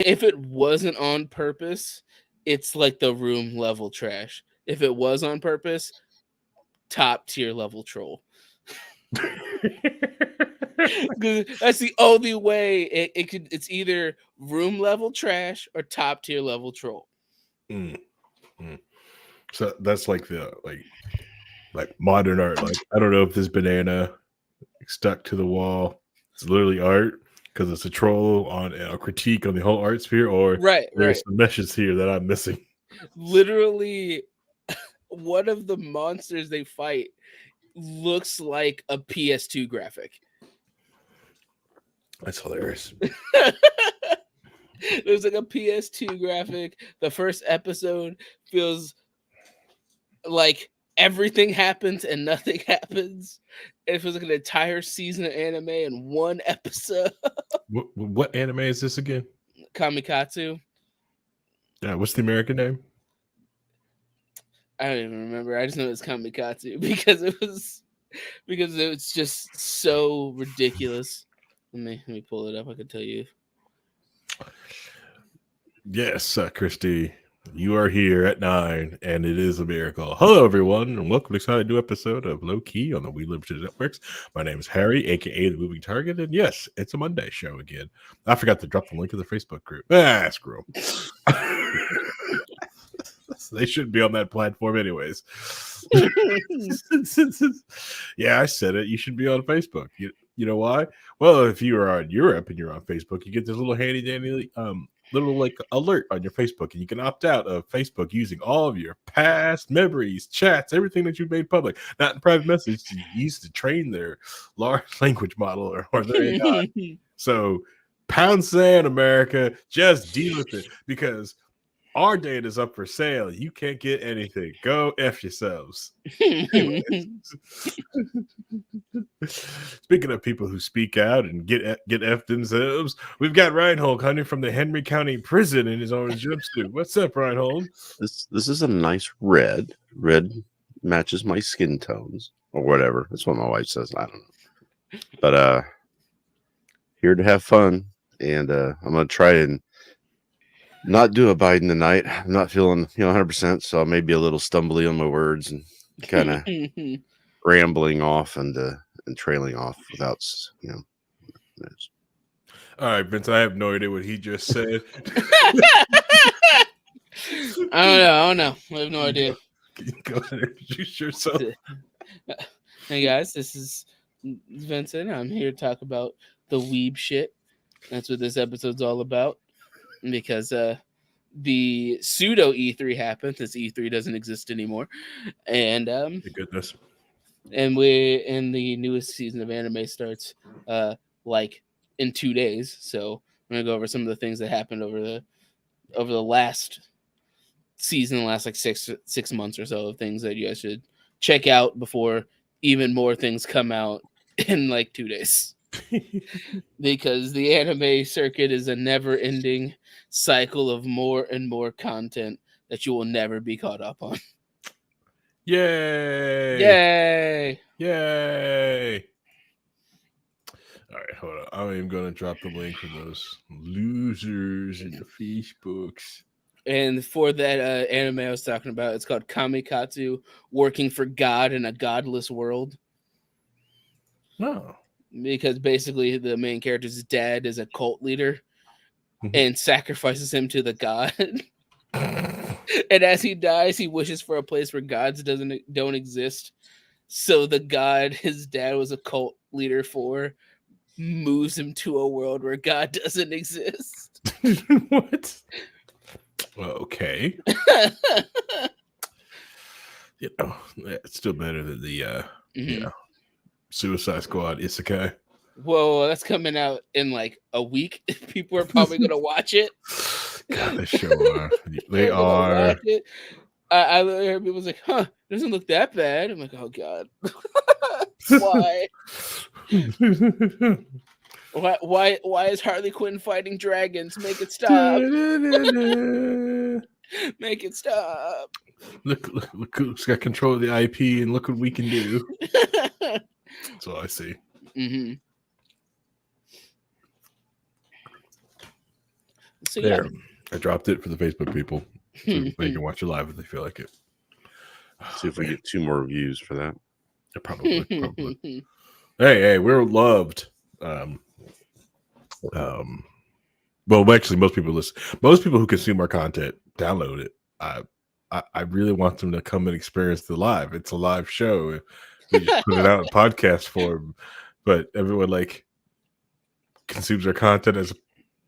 If it wasn't on purpose, it's like the room level trash. If it was on purpose, top tier level troll. That's the only way it could. It's either room level trash or top tier level troll. Mm, mm. So that's like the like modern art. Like I don't know if this banana stuck to the wall. It's literally art because it's a troll on a critique on the whole art sphere, or Right, there's right. some meshes here that I'm missing. Literally, one of the monsters they fight looks like a PS2 graphic. That's hilarious. There's like a PS2 graphic. The first episode feels like everything happens and nothing happens. It feels like an entire season of anime in one episode. What anime is this again? Kamikatsu. Yeah, what's the American name? I don't even remember. I just know it's Kamikatsu because it's just so ridiculous. Let me pull it up. I can tell you. Yes, Christy, you are here at 9, and it is a miracle. Hello, everyone, and welcome to an exciting new episode of Low Key on the We Live Networks. My name is Harry, aka the Moving Target, and yes, it's a Monday show again. I forgot to drop the link of the Facebook group. Screw 'em. They shouldn't be on that platform, anyways. Yeah, I said it. You should be on Facebook. You know why? Well, if you are on Europe and you're on Facebook, you get this little handy dandy little like alert on your Facebook, and you can opt out of Facebook using all of your past memories, chats, everything that you've made public, not in private message, you used to train their large language model or their AI. So pound sand, America, just deal with it because our data is up for sale. You can't get anything. Go F yourselves. Speaking of people who speak out and get F themselves, we've got Reinhold coming from the Henry County Prison in his orange jumpsuit. What's up, Reinhold? This is a nice red. Red matches my skin tones or whatever. That's what my wife says. I don't know. But here to have fun, and I'm gonna try and not do a Biden tonight. I'm not feeling 100%, so I may be a little stumbly on my words and kind of rambling off and trailing off without this. All right, Vince, I have no idea what he just said. I don't know. I have no idea. Go ahead and introduce yourself. Hey guys, this is Vincent. I'm here to talk about the weeb shit. That's what this episode's all about. Because the pseudo E3 happened. This E3 doesn't exist anymore. And Thank goodness. And the newest season of anime starts like in 2 days. So I'm gonna go over some of the things that happened over the last season, the last like six months or so, of things that you guys should check out before even more things come out in like 2 days. Because the anime circuit is a never-ending cycle of more and more content that you will never be caught up on. Yay! Yay! Yay! All right, hold on. I'm even going to drop the link for those losers in the Facebooks. And for that anime I was talking about, it's called Kamikatsu, Working for God in a Godless World. Oh. Because basically the main character's dad is a cult leader and sacrifices him to the god. And as he dies, he wishes for a place where gods don't exist. So the god his dad was a cult leader for moves him to a world where God doesn't exist. What? Well, okay. It's still better than the Suicide Squad Isekai. Whoa, that's coming out in like a week. People are probably gonna watch it. God, they sure are. They are. I heard people like, "Huh, it doesn't look that bad." I'm like, "Oh God, why? Why is Harley Quinn fighting dragons? Make it stop! Make it stop!" Look who's got control of the IP, and look what we can do. That's all I see. So yeah, There, I dropped it for the Facebook people, so they can watch it live if they feel like it. See if we get 2 more views for that. Yeah, probably. Hey, we're loved. Well, actually, most people listen. Most people who consume our content download it. I really want them to come and experience the live. It's a live show. We just put it out in podcast form, but everyone like consumes our content as a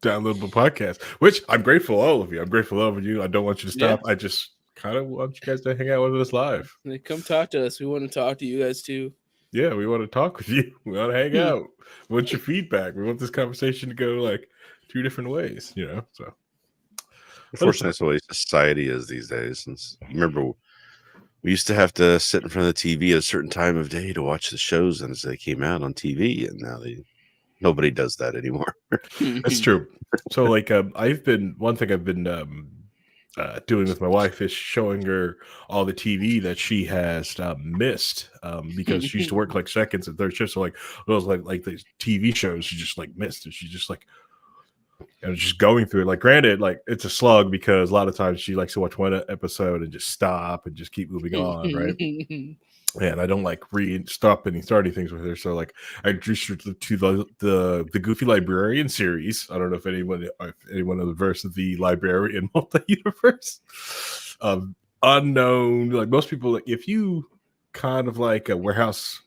downloadable podcast. Which I'm grateful, all of you. I'm grateful, all of you. I don't want you to stop. Yeah. I just kind of want you guys to hang out with us live. Come talk to us. We want to talk to you guys too. Yeah, we want to talk with you. We want to hang out. We want your feedback. We want this conversation to go like 2 different ways, you know. So Unfortunately, that's the way society is these days. Since remember, we used to have to sit in front of the TV at a certain time of day to watch the shows and as they came out on TV, and now nobody does that anymore. that's true. So like I've been doing with my wife is showing her all the TV that she has missed because she used to work like seconds and third shifts. So like those like the TV shows she just like missed, and she's just like, just going through it. Like, granted, like it's a slug because a lot of times she likes to watch one episode and just stop and just keep moving on, right? And I don't like starting things with her. So like I introduced her to the Goofy Librarian series. I don't know if anyone of the verse of the Librarian multi-universe. Unknown, like most people, like if you kind of like a warehouse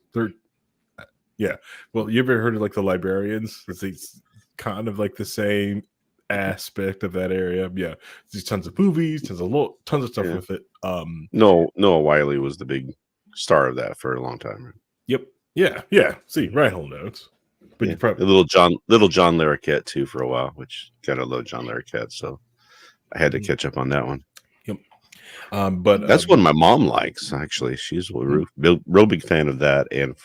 yeah. Well, you ever heard of like the Librarians? It's kind of like the same aspect of that area. Yeah. There's tons of movies, tons of stuff with it. Noah Wiley was the big star of that for a long time. Yep. Yeah. See, right whole notes. But you probably little John Larroquette too for a while, which kind of loved John Larroquette, so I had to catch up on that one. Yep. But that's one my mom likes. Actually, she's a real big fan of that. And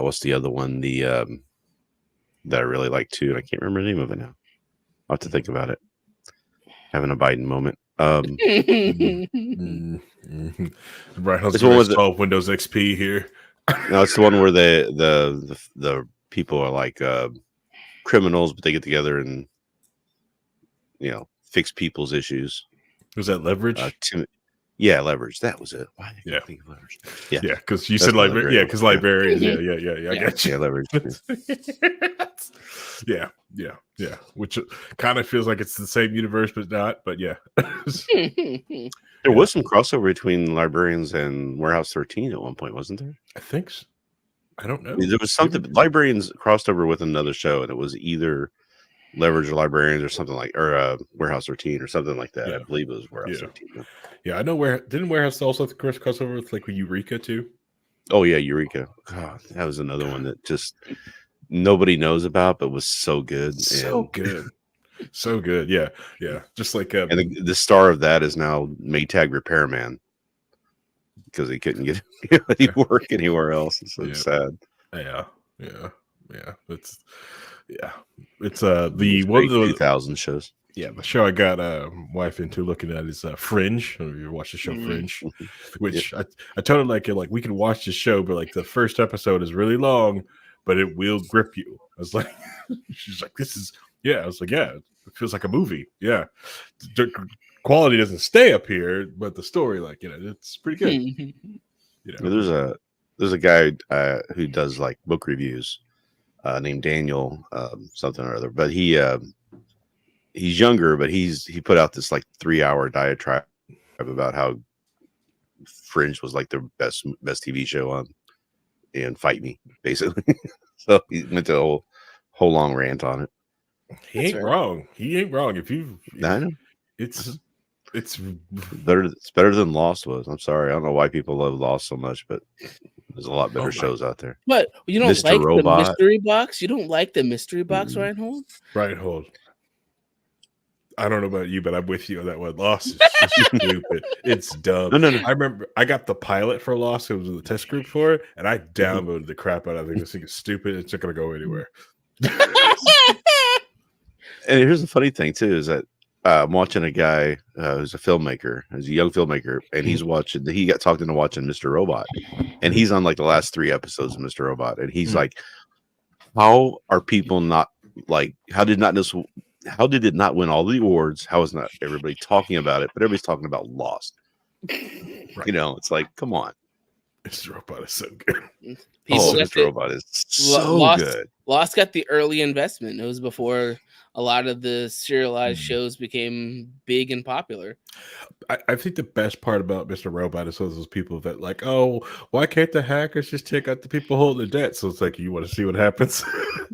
what's the other one? The that I really like too, and I can't remember the name of it now. I'll have to think about it. Having a Biden moment. Right, it's one with 12 Windows XP here. No, it's the one where the people are like criminals, but they get together and fix people's issues. Was that Leverage? Yeah, Leverage. That was it. Why did I think of Leverage? Yeah, because you said Librarian. Yeah, because Librarians. Yeah. I got you. Yeah, Leverage. Yeah. Which kind of feels like it's the same universe, but not. But yeah. There was some crossover between Librarians and Warehouse 13 at one point, wasn't there? I think so. I don't know. There was something. Librarians crossed over with another show, and it was either Leverage or Librarians or something like, or Warehouse 13 or something like that. Yeah. I believe it was Warehouse 13. Yeah, I know. Didn't Warehouse also cross over with like Eureka too? Oh yeah, Eureka. God, that was another one that just nobody knows about, but was so good. So good. Yeah. Just like and the star of that is now Maytag Repairman because he couldn't get any work anywhere else. It's so sad. Yeah. It's the one of the 2000 shows. Yeah, the show I got wife into looking at is Fringe. I don't know if you ever watched the show Fringe, which I told her like we can watch the show, but like the first episode is really long, but it will grip you. I was like, she's like, this is I was like, yeah, it feels like a movie. Yeah, the quality doesn't stay up here, but the story, like it's pretty good. There's a guy who does like book reviews named Daniel something or other, but he's younger, but he put out this like 3-hour diatribe about how Fringe was like the best TV show on, and Fight Me basically. So he went to a whole long rant on it. He ain't wrong. If you, I know it's better. It's better than Lost was. I'm sorry, I don't know why people love Lost so much, but there's a lot better shows out there. But you don't Mr. like Robot. the mystery box? You don't like the mystery box, Reinhold? Reinhold. I don't know about you, but I'm with you on that one. Lost is just stupid. It's dumb. No. I remember I got the pilot for Lost. It was in the test group for it, and I downloaded the crap out of it. This thing is stupid. It's not going to go anywhere. And here's the funny thing too is that I'm watching a guy who's a filmmaker, who's a young filmmaker, and he got talked into watching Mr. Robot, and he's on like the last 3 episodes of Mr. Robot, and he's like, how are people not like, how did not this how did it not win all the awards? How is not everybody talking about it? But everybody's talking about Lost. Right. You know, it's like, come on. Mr. Robot is so good. People Oh, got Mr. Robot is so Lost. good. Lost got the early investment. It was before a lot of the serialized shows became big and popular. I think the best part about Mr. Robot is those people that like, oh, why can't the hackers just take out the people holding the debt? So it's like, you want to see what happens?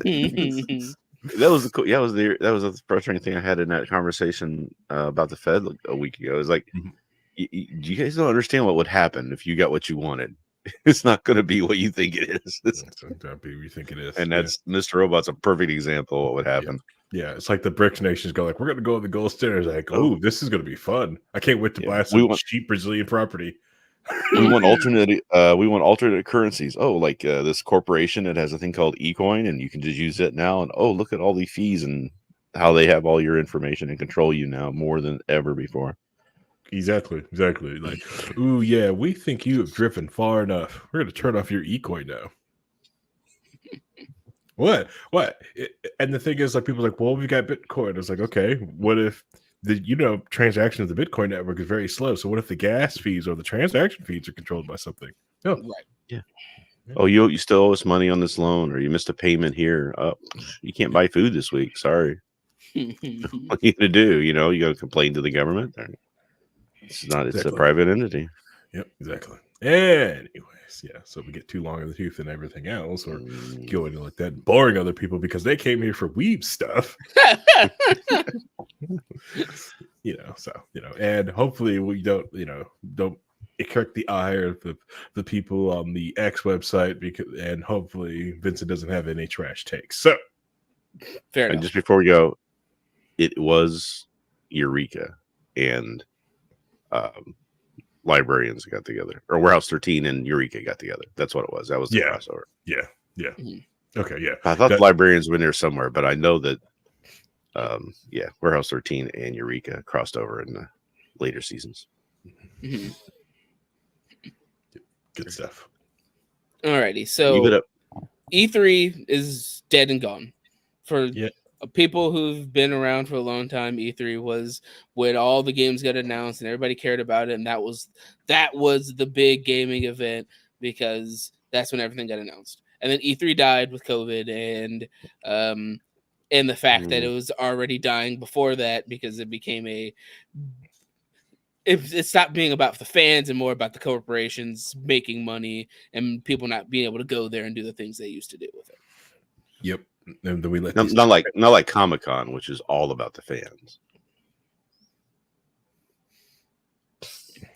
That was the that was the frustrating thing I had in that conversation about the Fed a week ago. It's like, you guys don't understand what would happen if you got what you wanted. It's not going to be what you think it is. That's not what you think it is. And that's Mr. Robot's a perfect example of what would happen. Yeah, it's like the BRICS nations go like, we're going to go to the gold standards. Like, oh, this is going to be fun. I can't wait to buy some cheap Brazilian property. We want alternate currencies. Oh, like this corporation that has a thing called eCoin, and you can just use it now. And oh, look at all the fees and how they have all your information and control you now more than ever before. Exactly. Like, ooh, yeah, we think you have driven far enough. We're going to turn off your eCoin now. What? And the thing is, like, people are like, well, we got Bitcoin. It's like, okay, what if the transaction of the Bitcoin network is very slow? So what if the gas fees or the transaction fees are controlled by something? No. Right. Yeah. Oh, you still owe us money on this loan, or you missed a payment here. Oh, you can't buy food this week. Sorry. What are you gonna do? You got to complain to the government. It's not. It's a private entity. Yep, exactly. Anyways, yeah. So we get too long in the tooth and everything else, or going like that, boring other people because they came here for Weeb stuff. And hopefully we don't correct the ire of the people on the X website and hopefully Vincent doesn't have any trash takes. So fair enough. And just before we go, it was Eureka and Librarians got together, or Warehouse 13 and Eureka got together. That's what it was. That was the crossover. Yeah. Okay, yeah. I thought the Librarians were in there somewhere, but I know that Warehouse 13 and Eureka crossed over in the later seasons. Good stuff. Alrighty, so E3 is dead and gone. For people who've been around for a long time, E3 was when all the games got announced and everybody cared about it, and that was the big gaming event because that's when everything got announced. And then E3 died with COVID and the fact that it was already dying before that because it became it stopped being about the fans and more about the corporations making money and people not being able to go there and do the things they used to do with it. Yep. And then we let not like Comic-Con, which is all about the fans.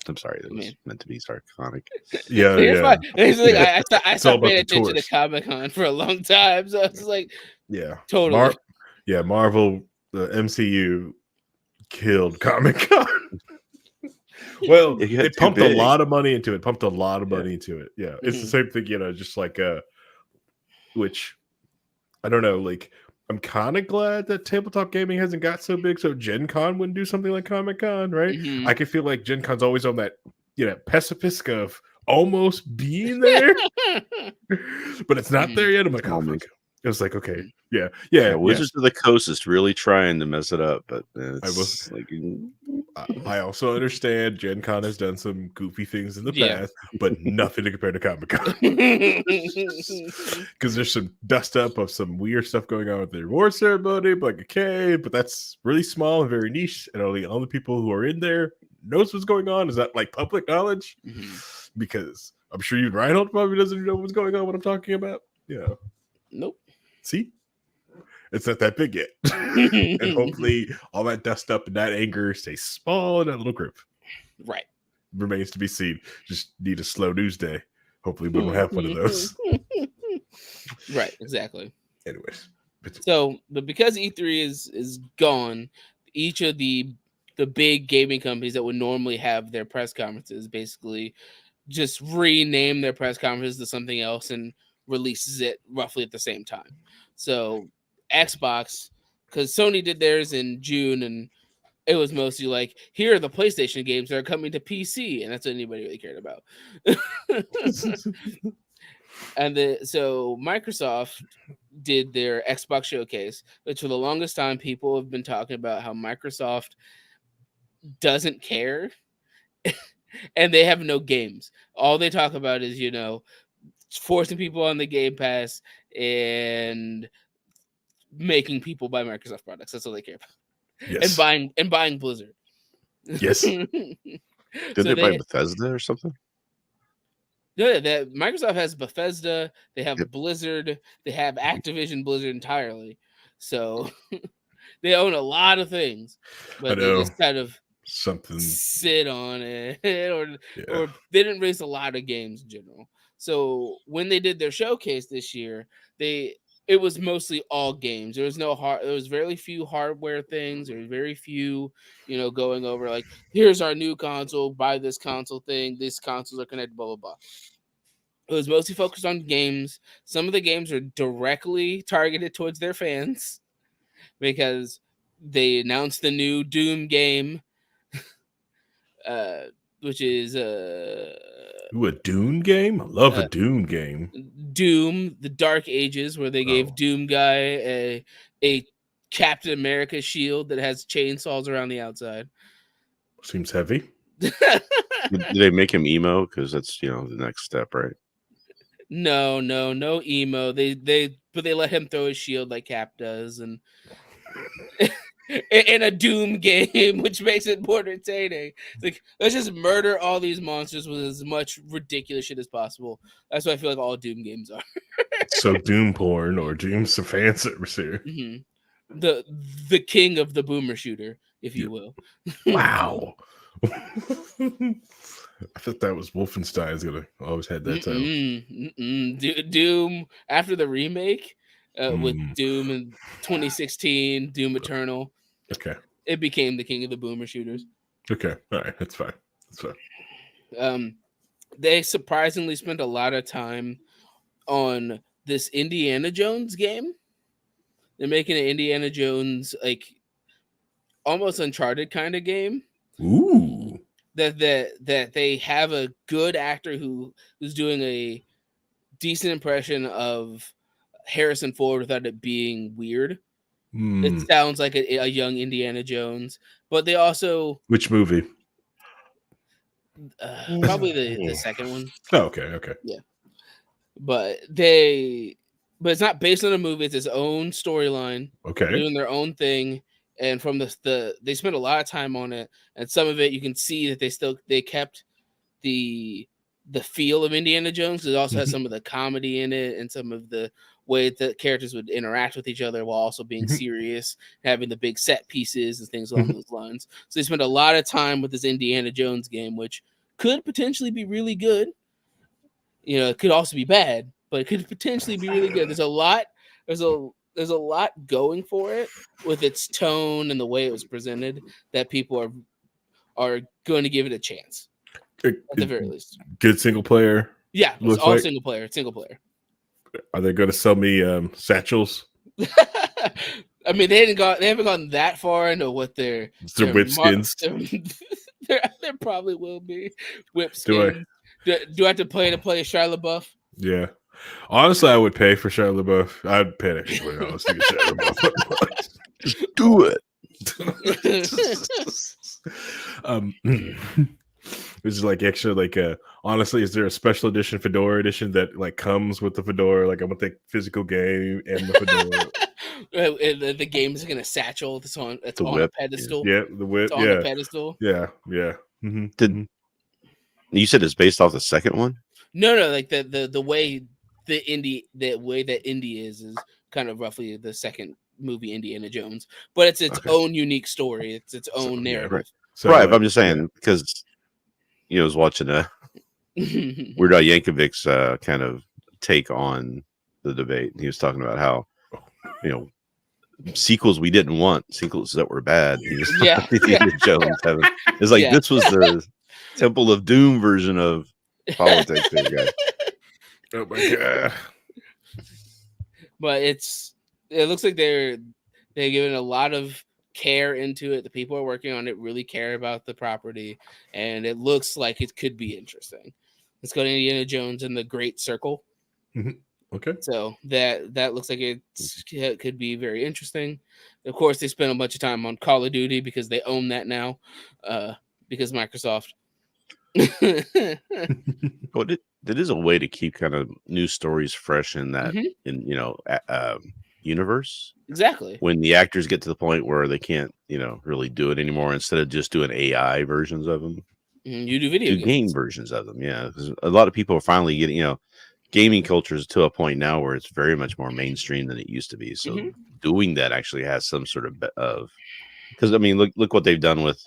I'm sorry, that was meant to be sarcastic. Yeah. I stopped paying attention to Comic-Con for a long time, so I was like, totally. Marvel, the MCU killed Comic-Con. Well, it pumped a lot of money into it. Yeah, it's the same thing, just like which I don't know, like I'm kind of glad that tabletop gaming hasn't got so big, so Gen Con wouldn't do something like Comic Con, right? I can feel like Gen Con's always on that, precipice of almost being there, but it's not there yet. I'm like, oh my God. It was like, okay, yeah. Wizards of the Coast is really trying to mess it up, but I also understand Gen Con has done some goofy things in the past, but nothing to compare to Comic Con. Because there's some dust up of some weird stuff going on with the reward ceremony, but that's really small and very niche, and only all the people who are in there knows what's going on. Is that like public knowledge? Because I'm sure you Reinhold probably doesn't know what's going on, what I'm talking about. Nope. See? It's not that big yet. And hopefully all that dust up and that anger stays small in that little group. Right. Remains to be seen. Just need a slow news day. Hopefully we don't have one of those. Right, exactly. Anyways. So, but because E3 is gone, each of the big gaming companies that would normally have their press conferences basically just rename their press conferences to something else and releases it roughly at the same time. So Xbox, because Sony did theirs in June, and it was mostly like, here are the PlayStation games that are coming to PC, and that's what anybody really cared about. And so Microsoft did their Xbox showcase, which for the longest time people have been talking about how Microsoft doesn't care and they have no games. All they talk about is, forcing people on the Game Pass and making people buy Microsoft products. That's all they care about. Yes. And buying Blizzard. Yes. Did they buy Bethesda or something? Yeah, that Microsoft has Bethesda, they have Yep. Blizzard, they have Activision Blizzard entirely. So they own a lot of things, but they just kind of something sit on it, or Yeah. they didn't release a lot of games in general. So when they did their showcase this year, it was mostly all games. There was very few hardware things. There was very few, going over like, here's our new console, buy this console thing. These consoles are connected, blah blah blah. It was mostly focused on games. Some of the games are directly targeted towards their fans because they announced the new Doom game, which is Ooh, a Dune game? I love a Dune game. Doom, the Dark Ages, where they gave Doom Guy a Captain America shield that has chainsaws around the outside. Seems heavy. Did they make him emo? Because that's the next step, right? No emo. But they let him throw his shield like Cap does, and in a Doom game, which makes it more entertaining. It's like, let's just murder all these monsters with as much ridiculous shit as possible. That's what I feel like all Doom games are. So Doom porn or Doom's a fan service here. Mm-hmm. The king of the boomer shooter, if you will. Wow. I thought that was Wolfenstein's gonna always had that title. Doom after the remake with Doom in 2016, Doom Eternal. Okay. It became the king of the boomer shooters. Okay. All right. That's fine. They surprisingly spent a lot of time on this Indiana Jones game. They're making an Indiana Jones, like, almost Uncharted kind of game. Ooh. That they have a good actor who's doing a decent impression of Harrison Ford without it being weird. It sounds like a young Indiana Jones, but they also which movie? Probably the second one. Oh, okay. Yeah, but it's not based on a movie. It's its own storyline. Okay, doing their own thing, and from they spent a lot of time on it, and some of it you can see that they kept the feel of Indiana Jones. It also has some of the comedy in it and some of the way that characters would interact with each other while also being serious, having the big set pieces and things along those lines. So they spent a lot of time with this Indiana Jones game, which could potentially be really good. It could also be bad, but it could potentially be really good. There's a lot going for it with its tone and the way it was presented that people are going to give it a chance. At the very least. Good single player. Yeah, it's all single player. Are they going to sell me satchels? I mean, they haven't gone that far into what their whip skins. There probably will be whip skins. Do I have to play Shia LaBeouf? Yeah. Honestly, I would pay for Shia LaBeouf. I'd pay an extra $20 to get Shia LaBeouf. Just do it. It's like extra, honestly, is there a special edition Fedora edition that comes with the Fedora? I want the physical game and the Fedora. The game is in a satchel that's on a pedestal. Yeah, the whip. It's on a pedestal. Yeah. Mm-hmm. You said it's based off the second one? No, like the way that Indy is kind of roughly the second movie Indiana Jones, but it's its own unique story. It's its own narrative. Right. So, right, but I'm just saying because I was watching Weird Al Yankovic's kind of take on the debate. He was talking about how sequels we didn't want, sequels that were bad. He was Jones having, it's like this was the Temple of Doom version of politics. Oh my god! But it looks like they're giving a lot of care into it. The people who are working on it really care about the property, and it looks like it could be interesting. It's got Indiana Jones and the Great Circle. Okay. So that looks like it could be very interesting. Of course, they spent a bunch of time on Call of Duty because they own that now, because Microsoft. Well, it is a way to keep kind of new stories fresh in that Mhm, universe. exactly. When the actors get to the point where they can't, really do it anymore, instead of just doing AI versions of them, You do video do game games. versions of them. Yeah, 'cause a lot of people are finally getting, gaming culture is to a point now where it's very much more mainstream than it used to be. So Hmm. doing that actually has some sort of because I mean, look what they've done with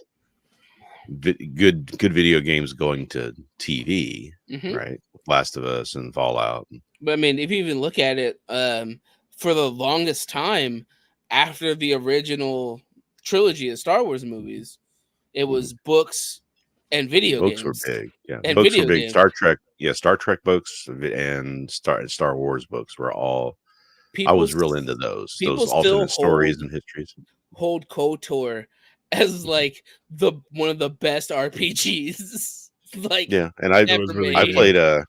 good video games going to TV, Hmm. right? Last of Us and Fallout. But I mean, if you even look at it, for the longest time after the original trilogy of Star Wars movies, it Mhm. was books and video Books were games big. Yeah, and books were video big. games. Star Trek, yeah, Star Trek books and Star Wars books were all. I People was real into those people still alternate stories and histories. hold KOTOR as like the one of the best RPGs like Yeah, and It ever was really I good. made. played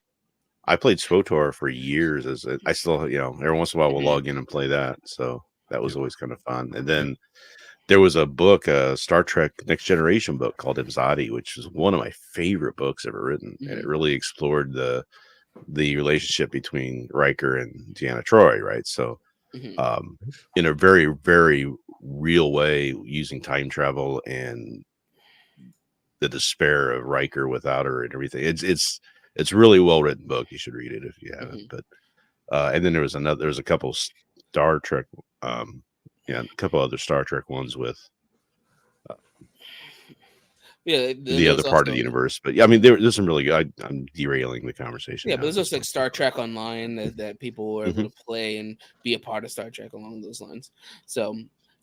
I played SWTOR for years. I still, every once in a while we'll Mhm, log in and play that. So that was Yep. always kind of fun. And Yep. then there was a book, a Star Trek Next Generation book called Imzadi, which is one of my favorite books ever written, and it mhm, really explored the relationship between Riker and Deanna Troi, right? So, mhm, um, in a very, very real way, using time travel and the despair of Riker without her and everything. It's really well written book. You should read it if you haven't. mhm. But and then there was a couple Star Trek, a couple other Star Trek ones with Yeah, then the other there's part of also the universe. But yeah, I mean, there's some really good. I'm derailing the conversation yeah, but now. there's Just also like so, Star Trek Online that people were able Mhm. to play and be a part of Star Trek along those lines. So,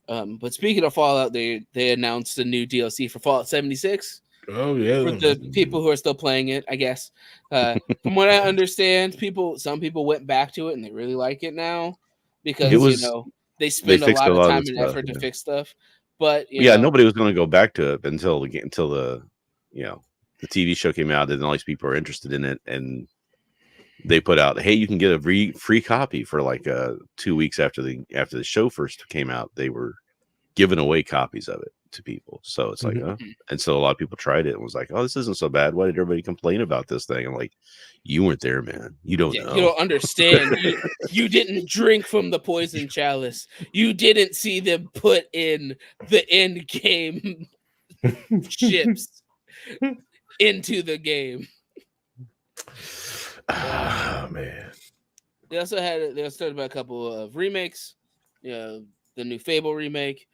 but speaking of Fallout, they announced a new DLC for Fallout 76 Oh yeah. for the people who are still playing it. I guess, from what I understand, some people went back to it and they really like it now It because was they they spend a fixed a lot of lot of the time and stuff. effort to Yeah. fix stuff. But Yeah, nobody was going to go back to it until you know the TV show came out, and all these people are interested in it, and they put out, hey, you can get a free copy for like 2 weeks after the show first came out. They were giving away copies of it to people, so it's like, Mhm. and so a lot of people tried it and was like, oh, this isn't so bad. Why did everybody complain about this thing? I'm like, you weren't there, man. You don't yeah, you know. don't understand. You didn't drink from the poison chalice. You didn't see them put in the end game ships into the game. Ah man. They started about a couple of remakes. You know, the new Fable remake.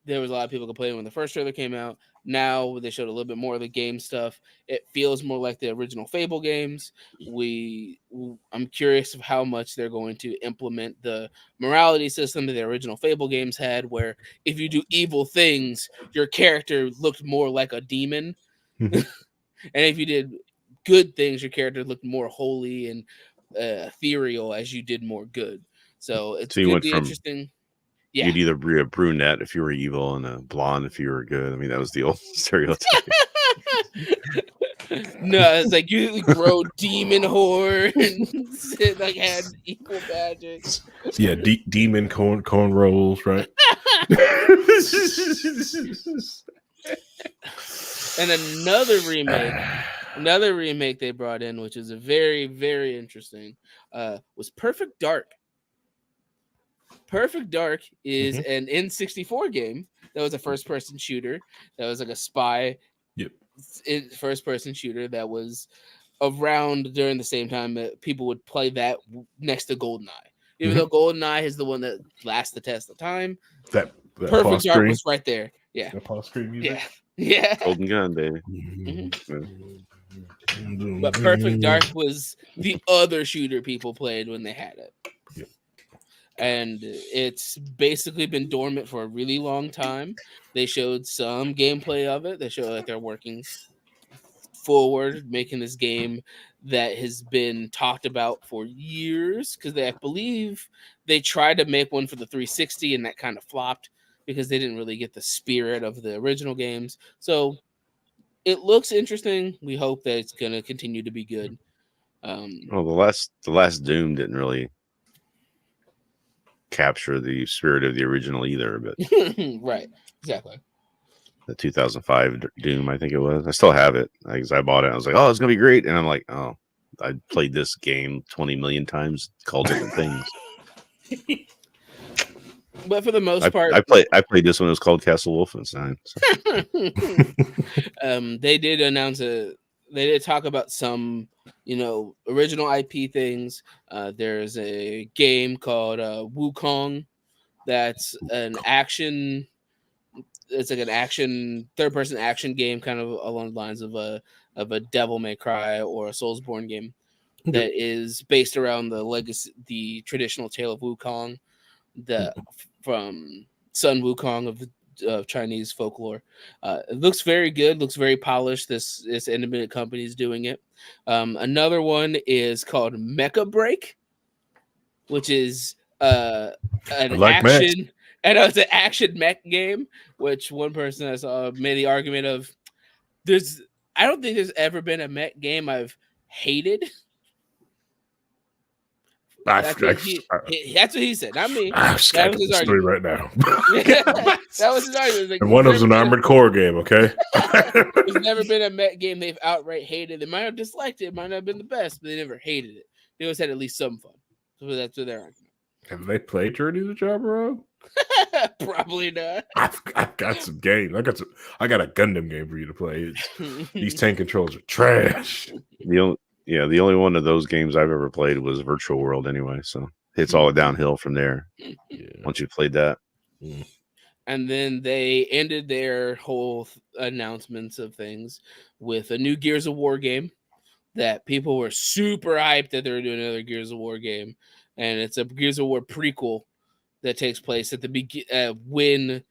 There was a lot of people complaining when the first trailer came out. Now they showed a little bit more of the game stuff. It feels more like the original Fable games. I'm curious of how much they're going to implement the morality system that the original Fable games had, where if you do evil things, your character looked more like a demon, Mhm. and if you did good things, your character looked more holy and ethereal as you did more good. So it's So you could went be from interesting. Yeah. you'd either be a brunette if you were evil and a blonde if you were good. I mean, that was the old stereotype. No, it's like you grow demon horns, and like had evil magic. Yeah, demon corn rolls, right? And another remake they brought in, which is a very, very interesting, was Perfect Dark. Perfect Dark is Mhm. an N64 game that was a first person shooter that was like a spy Yep. first person shooter that was around during the same time that people would play that next to GoldenEye. Even Mhm. though GoldenEye is the one that lasts the test of time, That pause Perfect Dark screen. was right there. Yeah. That pause screen music. Yeah. Yeah. Golden gun, baby. Mhm. Yeah. But Perfect Dark was the other shooter people played when they had it. Yep. And it's basically been dormant for a really long time. They showed some gameplay of it. They showed that they're working forward, making this game that has been talked about for years. Because I believe they tried to make one for the 360 and that kind of flopped because they didn't really get the spirit of the original games. So it looks interesting. We hope that it's going to continue to be good. Well, the last Doom didn't really capture the spirit of the original either, but Right, exactly. the 2005 Doom, I think it was. I still have it because I bought it. I was like, oh, it's gonna be great, and I'm like, oh, I played this game 20 million times, called different things. But for the most part, I played this one. It was called Castle Wolfenstein. So. they did announce they did talk about some, original IP things. There's a game called Wukong that's an action. It's like an action third-person action game, kind of along the lines of a Devil May Cry or a Soulsborne game that is based around the traditional tale of Wukong, from Sun Wukong of Chinese folklore. It looks very good, looks very polished. This independent company is doing it. Another one is called Mecha Break, which is an action. And it's an action mech game, which one person I saw made the argument of. I don't think there's ever been a mech game I've hated. That's what he said, not me. That was his argument right now. That was his argument. Like, and one of them's an Armored Core game, okay? There's never been a mech game they've outright hated. They might have disliked it, might not have been the best, but they never hated it. They always had at least some fun. So that's their argument. Have they played Journey to Jabberwock? Probably not. I've got some games. I got a Gundam game for you to play. These tank controls are trash. The only one of those games I've ever played was Virtual World anyway, so it's all downhill from there. Yeah. Once you played that. And then they ended their whole announcements of things with a new Gears of War game that people were super hyped that they were doing another Gears of War game. And it's a Gears of War prequel that takes place at the when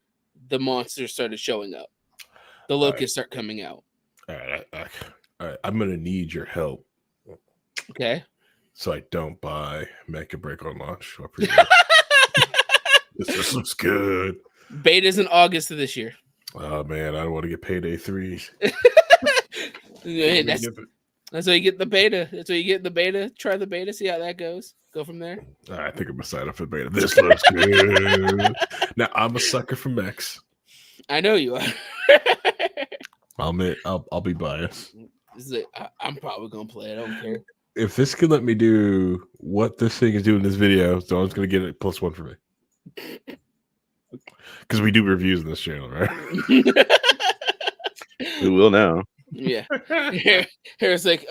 the monsters started showing up. The locusts start coming out. All right. I'm going to need your help. Okay. So I don't buy Mecha Break on launch. This looks good. Beta's in August of this year. Oh, man. I don't want to get Payday 3. That's why you get the beta. That's why you get the beta. Try the beta. See how that goes. Go from there. I think I'm going to sign up for beta. This looks good. Now, I'm a sucker for mechs. I know you are. I'll be biased. I'm probably going to play it. I don't care. If this can let me do what this thing is doing in this video, so I'm just going to get it +1 for me. Because we do reviews on this channel, right? We will now. Yeah. Here's like,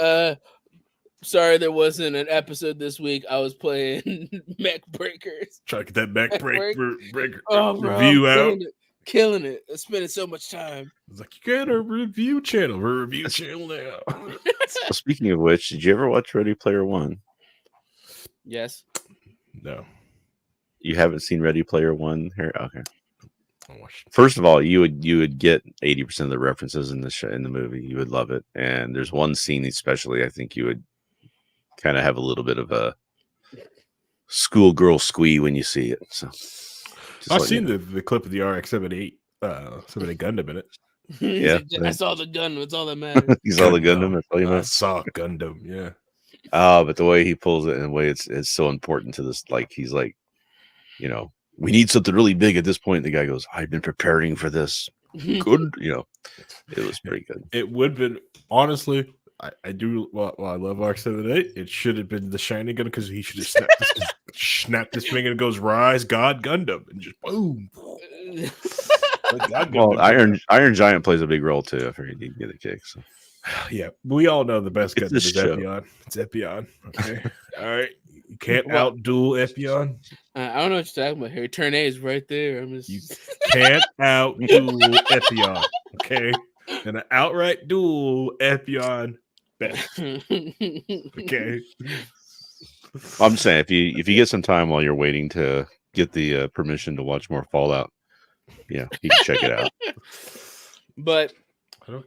sorry there wasn't an episode this week. I was playing Mech Breakers. Try to get that Mech Breaker review out. Killing it. I'm spending so much time. It's like, you got a review channel. We're a review channel now. So speaking of which, did you ever watch Ready Player One? Yes. No. You haven't seen Ready Player One here? Okay. First of all, you would get 80% of the references in the movie. You would love it. And there's one scene especially I think you would kind of have a little bit of a schoolgirl squee when you see it. So I've seen the clip of the RX-78 Gundam in it. Yeah, I saw the Gundam. That's all that matters. You saw the Gundam. That's all you I saw Gundam. Yeah. But the way he pulls it and the way it's so important to this. Like he's like, we need something really big at this point. The guy goes, I've been preparing for this. Good. It was pretty good. It would have been, honestly, I do, well, I love RX-78. It should have been the shiny gun because he should have snapped his finger and it goes, Rise, God, Gundam. And just boom. Well, Iron Giant plays a big role too. I figured he'd get a kick. So. Yeah, we all know the best Gundam is show. Epion. It's Epion. Okay. All right. You can't outduel Epion. I don't know what you're talking about here. Turn A is right there. You can't outduel Epion. Okay. And an outright duel, Epion best. Okay. I'm saying if you get some time while you're waiting to get the permission to watch more Fallout, you can check it out. But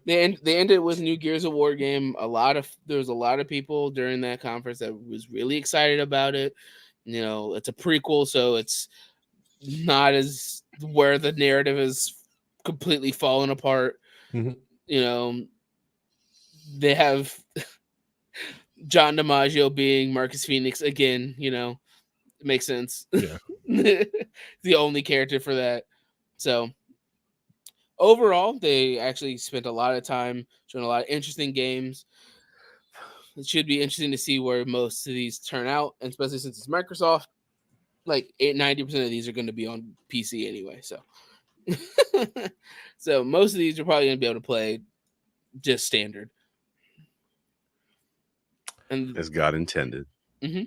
they ended with new Gears of War game. There was a lot of people during that conference that was really excited about it. It's a prequel, so it's not as where the narrative is completely fallen apart. Mm-hmm. They have John DiMaggio being Marcus Phoenix again, it makes sense. Yeah. The only character for that. So overall, they actually spent a lot of time showing a lot of interesting games. It should be interesting to see where most of these turn out, and especially since it's Microsoft. Like 90% of these are going to be on PC anyway. So, so most of these you're probably going to be able to play just standard. And As God intended. Mm-hmm.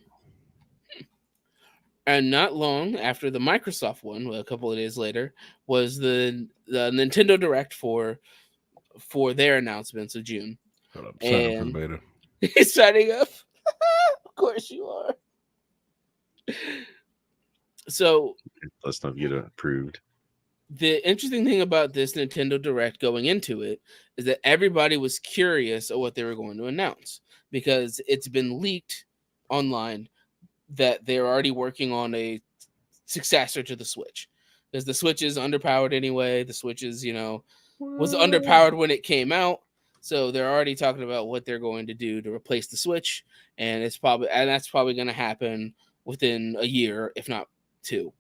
And not long after the Microsoft one, a couple of days later, was the Nintendo Direct for their announcements of June. Hold up, sign up for the beta. He's signing up. Of course you are. So let's not get approved. The interesting thing about this Nintendo Direct going into it is that everybody was curious of what they were going to announce, because it's been leaked online that they're already working on a successor to the Switch, because the Switch is underpowered anyway. The Switch is, was underpowered when it came out. So they're already talking about what they're going to do to replace the Switch. And that's probably going to happen within a year, if not 2.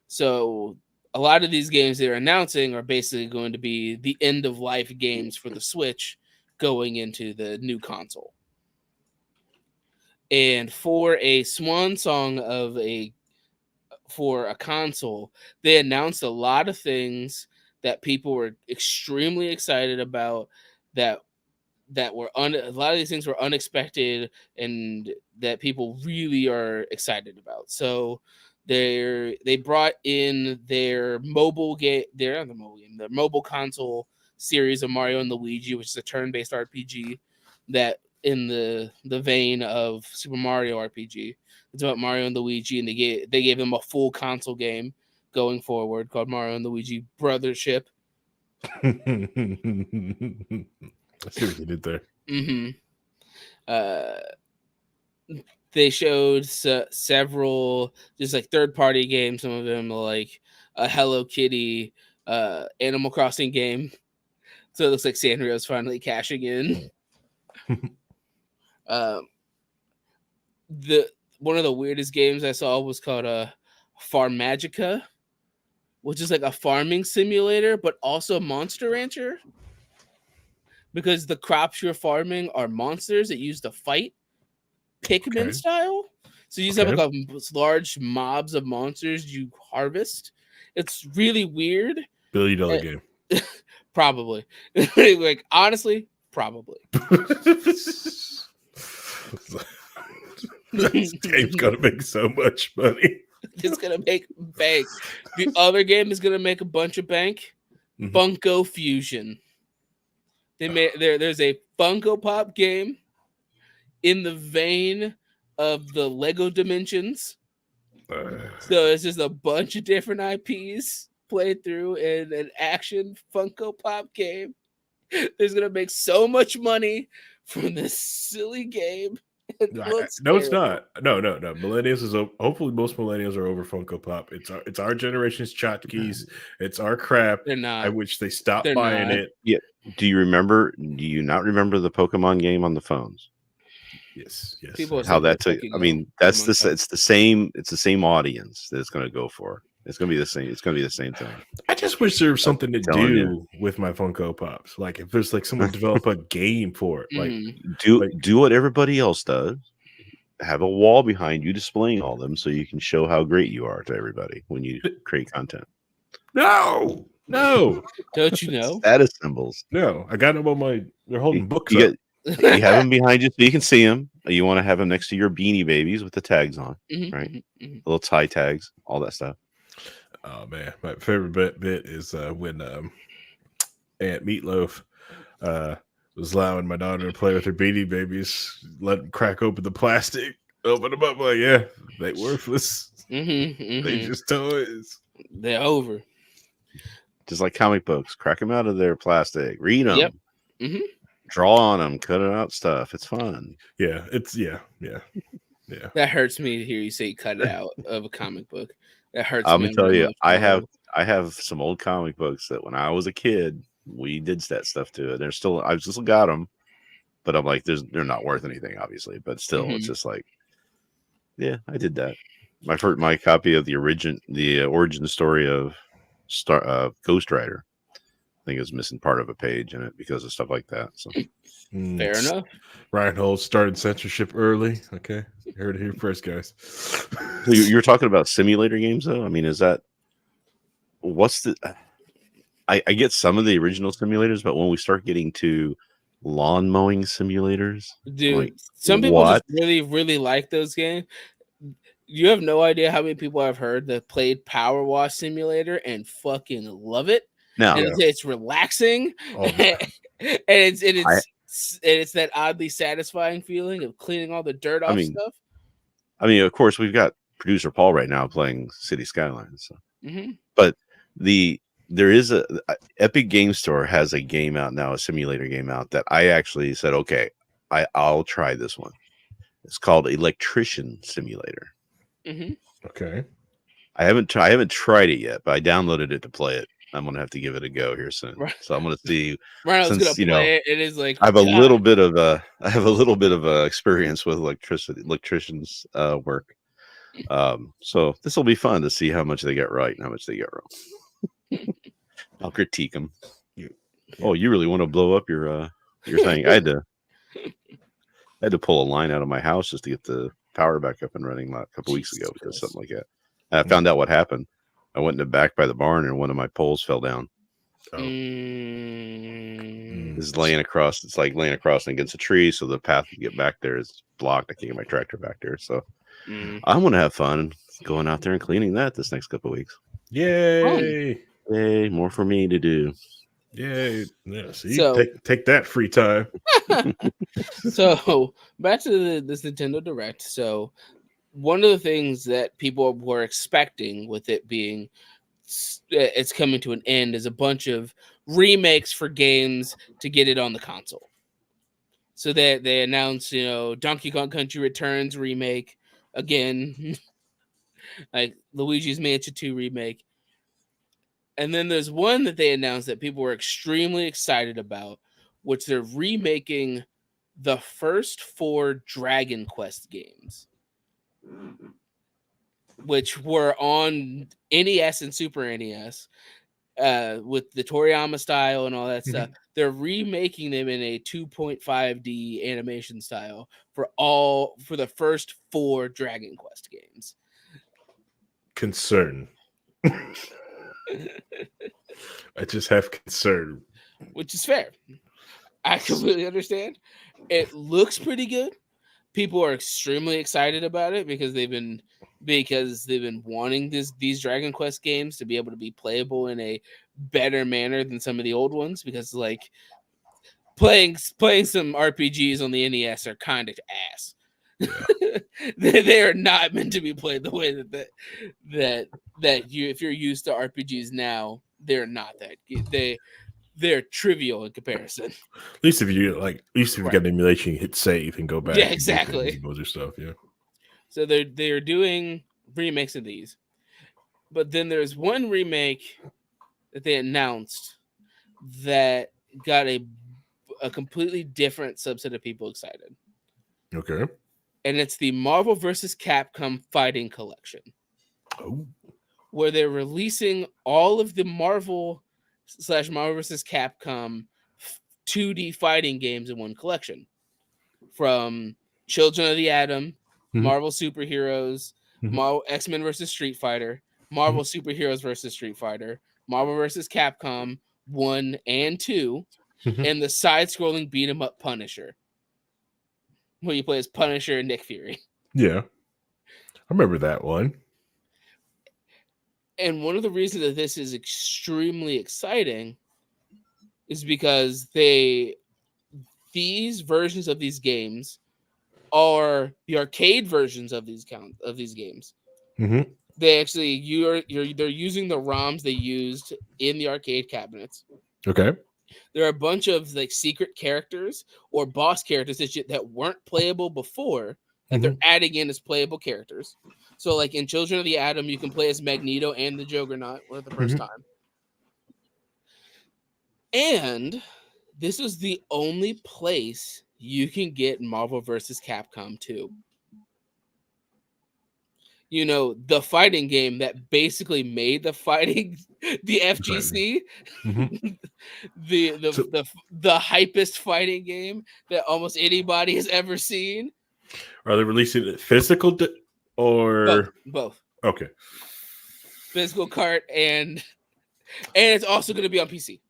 So a lot of these games they're announcing are basically going to be the end of life games for the Switch going into the new console. And for a swan song for a console, they announced a lot of things that people were extremely excited about, that were a lot of these things were unexpected and that people really are excited about. So they brought in their mobile game, their mobile console series of Mario and Luigi, which is a turn-based RPG that in the vein of Super Mario RPG. It's about Mario and Luigi, and they gave them a full console game going forward called Mario and Luigi Brothership. I see what you did there. Mm-hmm. They showed several just like third-party games. Some of them like a Hello Kitty Animal Crossing game. So it looks like Sanrio's finally cashing in. One of the weirdest games I saw was called Farmagica, which is like a farming simulator, but also Monster Rancher. Because the crops you're farming are monsters that use to fight, Pikmin style. So you just have like large mobs of monsters you harvest. It's really weird. $1 billion game. Probably. Like, honestly, probably. This game's gonna make so much money. It's gonna make bank. The other game is gonna make a bunch of bank. Mm-hmm. Funko Fusion. There's a Funko Pop game in the vein of the Lego Dimensions. So it's just a bunch of different IPs played through in an action Funko Pop game. There's gonna make so much money from this silly game. No, it's not. No. Millennials is hopefully most millennials are over Funko Pop. It's our generation's tchotchkes. It's our crap. They're not. I wish they stopped buying it. Yeah. Do you not remember the Pokemon game on the phones? Yes. People how that took. I mean, it's the same audience that it's going to go for. It's going to be the same. It's going to be the same thing. I just wish there was something to do with my Funko Pops. Like if there's like someone develop a game for it. Like do what everybody else does. Have a wall behind you displaying all them so you can show how great you are to everybody when you create content. No. Don't you know? Status symbols. No, I got them on my. They're holding books. You have them behind you so you can see them. You want to have them next to your Beanie Babies with the tags on, right? Little tie tags, all that stuff. Oh man, my favorite bit is when Aunt Meatloaf was allowing my daughter to play with her Beanie Babies, let them crack open the plastic, open them up, like they worthless. They just toys. They're over. Just like comic books, crack them out of their plastic, read them, yep. Draw on them, cut out stuff. It's fun. Yeah, yeah. That hurts me to hear you say "cut it out" of a comic book. That hurts. I'm gonna tell you, I have some old comic books that when I was a kid, we did that stuff to it. I've still got them. but I'm like, they're not worth anything, obviously. But still, it's just like, yeah, I did that. My copy of the origin story of Ghost Rider, I think is missing part of a page in it because of stuff like that. So Fair enough. Reinhold started censorship early. Okay, you heard it here first, guys. So you're talking about simulator games, though. I mean, is that what's the? I get some of the original simulators, but when we start getting to lawn mowing simulators, Dude, like, some people what? just really like those games. You have no idea how many people I've heard that played Power Wash Simulator and fucking love it. Now, And it's relaxing, Oh, and it's that oddly satisfying feeling of cleaning all the dirt off stuff. I mean, of course, we've got producer Paul right now playing City Skylines. So. But there is Epic Game Store has a game out now, a simulator game out that I actually said, okay, I'll try this one. It's called Electrician Simulator. Okay. I haven't tried it yet, but I downloaded it to play it. I'm gonna have to give it a go here soon. Right. So I'm gonna see. Ryan's gonna play it. It is like I have a little bit of experience with electricians work. So this will be fun to see how much they get right and how much they get wrong. I'll critique them. Oh, you really want to blow up your thing? I had to pull a line out of my house just to get the power back up and running a couple weeks ago because something like that. And I found out what happened. I went in the back by the barn and one of my poles fell down. It's laying across. It's like laying across against a tree, so the path to get back there is blocked. I can't get my tractor back there, so I'm gonna have fun going out there and cleaning that this next couple of weeks. Yay! Yay! More for me to do. Yay! Yeah, so take that free time. So back to this Nintendo Direct. So one of the things that people were expecting with it being it's coming to an end is a bunch of remakes for games to get it on the console. So they announced, Donkey Kong Country Returns remake again, like Luigi's Mansion 2 remake. And then there's one that they announced that people were extremely excited about, which they're remaking the first 4 Dragon Quest games, which were on NES and Super NES with the Toriyama style and all that stuff. They're remaking them in a 2.5D animation style for the first 4 Dragon Quest games. Concern. I just have concern. Which is fair. I completely understand. It looks pretty good. People are extremely excited about it because they've been wanting these Dragon Quest games to be able to be playable in a better manner than some of the old ones, because like playing some RPGs on the NES are kind of ass. Yeah. they are not meant to be played the way that you, if you're used to RPGs now, they're not that good. They're trivial in comparison. At least if you got an emulation, you hit save and go back. Yeah, exactly. And other stuff, yeah. So they're doing remakes of these, but then there's one remake that they announced that got a completely different subset of people excited. Okay. And it's the Marvel vs. Capcom Fighting Collection. Oh. Where they're releasing all of the Marvel vs. Capcom 2D fighting games in one collection. From Children of the Atom, Marvel Superheroes, Marvel X-Men vs. Street Fighter, Marvel Superheroes vs. Street Fighter, Marvel vs. Capcom 1 and 2, and the side-scrolling beat-em-up Punisher, where you play as Punisher and Nick Fury. Yeah. I remember that one. And one of the reasons that this is extremely exciting is because these versions of these games are the arcade versions of these games. They actually they're using the ROMs they used in the arcade cabinets. Okay. There are a bunch of like secret characters or boss characters that weren't playable before that they're adding in as playable characters. So like in Children of the Atom, you can play as Magneto and the Juggernaut for the first time. And this is the only place you can get Marvel vs. Capcom 2. You know, the fighting game that basically made the fighting, the FGC, Mhm. So, the hypest fighting game that almost anybody has ever seen. are they releasing it physical or Both okay? physical cart and it's also going to be on PC.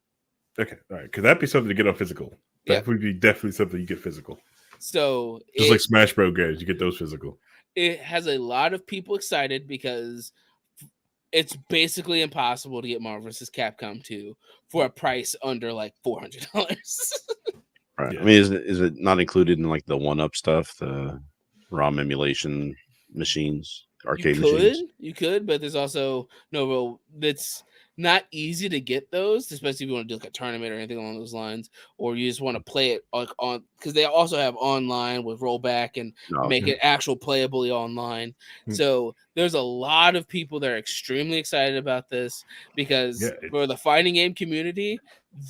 Okay, all right, because that'd be something to get on physical. Yeah. That would be definitely something you get physical. So Just like Smash Bros. Games, you get those physical. It has a lot of people excited because it's basically impossible to get Marvel vs. Capcom 2 for a price under like $400. Right. Yeah. I mean, is it not included in like the 1-up stuff, the ROM emulation machines, arcade machines? You could, but there's also no real. It's not easy to get those, especially if you want to do like a tournament or anything along those lines, or you just want to play it like on because they also have online with rollback and No, make okay. it actual playably online. Hmm. So there's a lot of people that are extremely excited about this because Yeah, for the fighting game community,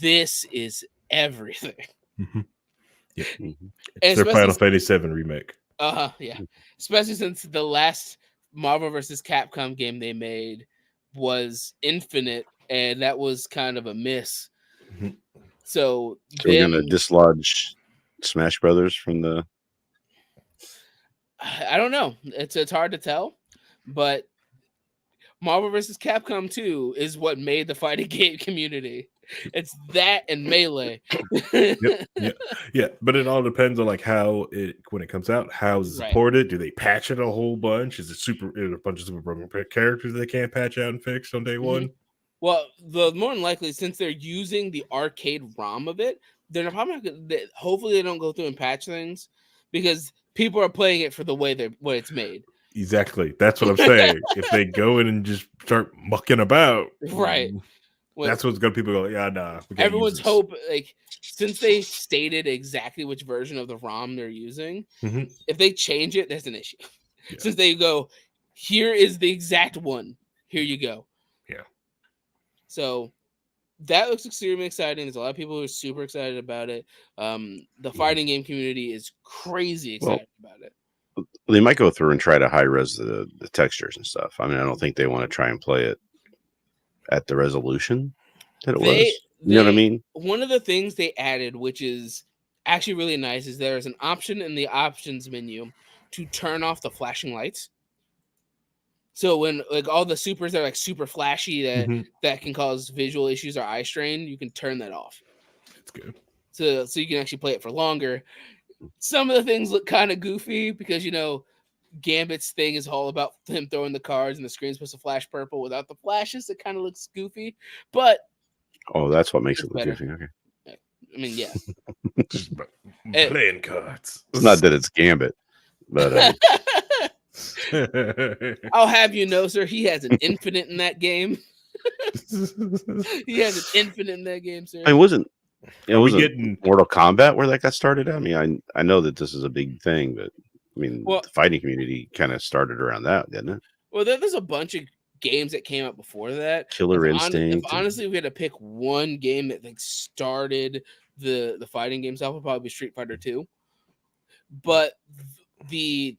this is everything. Mhm. Yeah, Mhm. it's their Final Fantasy VII remake. Yeah. Especially since the last Marvel vs. Capcom game they made was Infinite, and that was kind of a miss. Mhm. So So we're gonna dislodge Smash Brothers from the. I don't know. It's hard to tell, but Marvel vs. Capcom 2 is what made the fighting game community. It's that and Melee. Yeah. But it all depends on like how it when it comes out, how is it Right. supported? Do they patch it a whole bunch? Is it a bunch of super broken characters they can't patch out and fix on day one? Well, the more than likely, since they're using the arcade ROM of it, they're probably not gonna, hopefully they don't go through and patch things because people are playing it for the way it's made. Exactly. That's what I'm saying. If they go in and just start mucking about, Right. That's what's gonna people go, yeah, nah. Everyone's hope, like, since they stated exactly which version of the ROM they're using, if they change it, there's an issue. Yeah. Since they go, here is the exact one. Here you go. Yeah. So that looks extremely exciting. There's a lot of people who are super excited about it. The fighting game community is crazy excited about it. They might go through and try to high res the textures and stuff. I mean, I don't think they want to try and play it at the resolution that it was. You know what I mean? One of the things they added, which is actually really nice, is there is an option in the options menu to turn off the flashing lights. So when like all the supers are like super flashy that can cause visual issues or eye strain, you can turn that off. That's good. So you can actually play it for longer. Some of the things look kind of goofy because, you know, Gambit's thing is all about him throwing the cards and the screen's supposed to flash purple. Without the flashes, it kind of looks goofy. But that's what makes it look better. goofy. Okay. I mean, yeah. Just playing cards. It's not that it's Gambit, but I'll have you know, sir, he has an infinite in that game. He has an infinite in that game, sir. I wasn't. It was getting Mortal Kombat where that got started. I mean, I know that this is a big thing, but I mean, the fighting community kind of started around that, didn't it? Well, there's a bunch of games that came out before that. Killer Instinct. If honestly we had to pick one game that like started the fighting games off, it would probably be Street Fighter 2. But the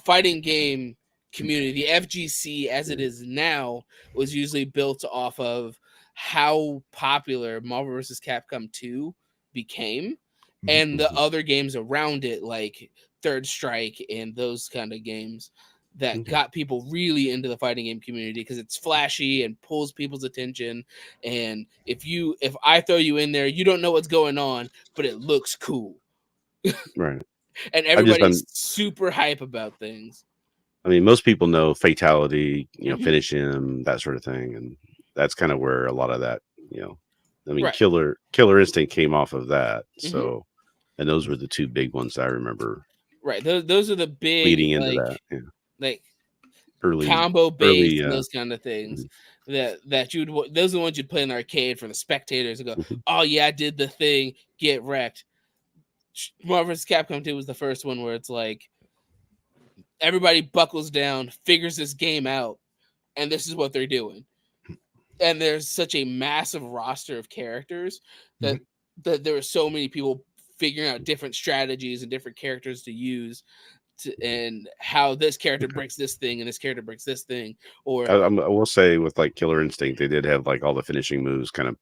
fighting game community, the FGC as it is now, was usually built off of how popular Marvel vs. Capcom 2 became and the other games around it, like Third Strike and those kind of games that got people really into the fighting game community because it's flashy and pulls people's attention. And if I throw you in there, you don't know what's going on, but it looks cool. Right. And everybody's super hype about things. I mean, most people know fatality, finish him, that sort of thing. And that's kind of where a lot of that, I mean, Killer Instinct came off of that. So, and those were the two big ones I remember. Right. Those are the big leading into that. Yeah. Like early combo based and those kind of things that those are the ones you'd play in the arcade for the spectators and go, oh yeah, I did the thing, get wrecked. Marvel vs. Capcom 2 was the first one where it's like everybody buckles down, figures this game out, and this is what they're doing. And there's such a massive roster of characters that there were so many people figuring out different strategies and different characters to use, and how this character breaks this thing and this character breaks this thing. Or I will say with like Killer Instinct, they did have like all the finishing moves kind of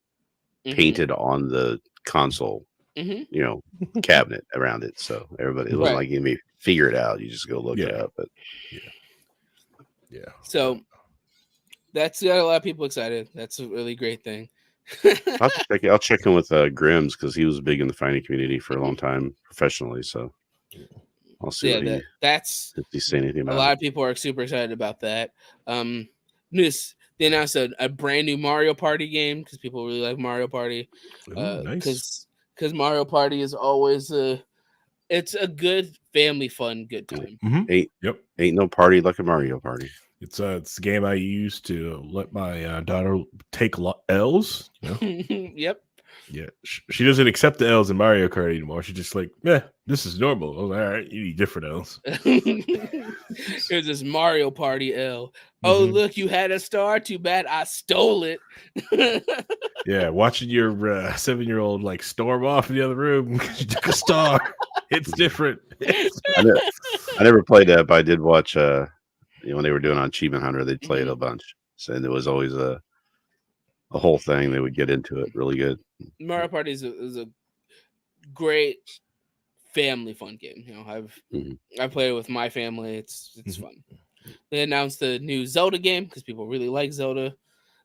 painted on the console, cabinet around it. So everybody, it wasn't like you may figure it out. You just go look it up. But yeah. So that's got a lot of people excited. That's a really great thing. I'll check in with Grimm's because he was big in the fighting community for a long time professionally. So I'll see that's if he's saying anything about a lot of people are super excited about that. They announced a brand new Mario Party game because people really like Mario Party. Nice. Because Mario Party is always it's a good family fun, good time. Ain't no party like a Mario Party. It's a game I use to let my daughter take L's. Yep. Yeah, she doesn't accept the L's in Mario Kart anymore. She's just like, this is normal. I was like, all right, you need different L's. Here's this Mario Party L. Oh, look, you had a star. Too bad I stole it. Yeah, watching your 7-year-old like storm off in the other room because you took a star. It's different. I never played that, but I did watch. When they were doing on Achievement Hunter, they'd play it a bunch. So there was always a whole thing. They would get into it really good. Mario Party is a great family fun game. I played it with my family. It's fun. They announced the new Zelda game because people really like Zelda.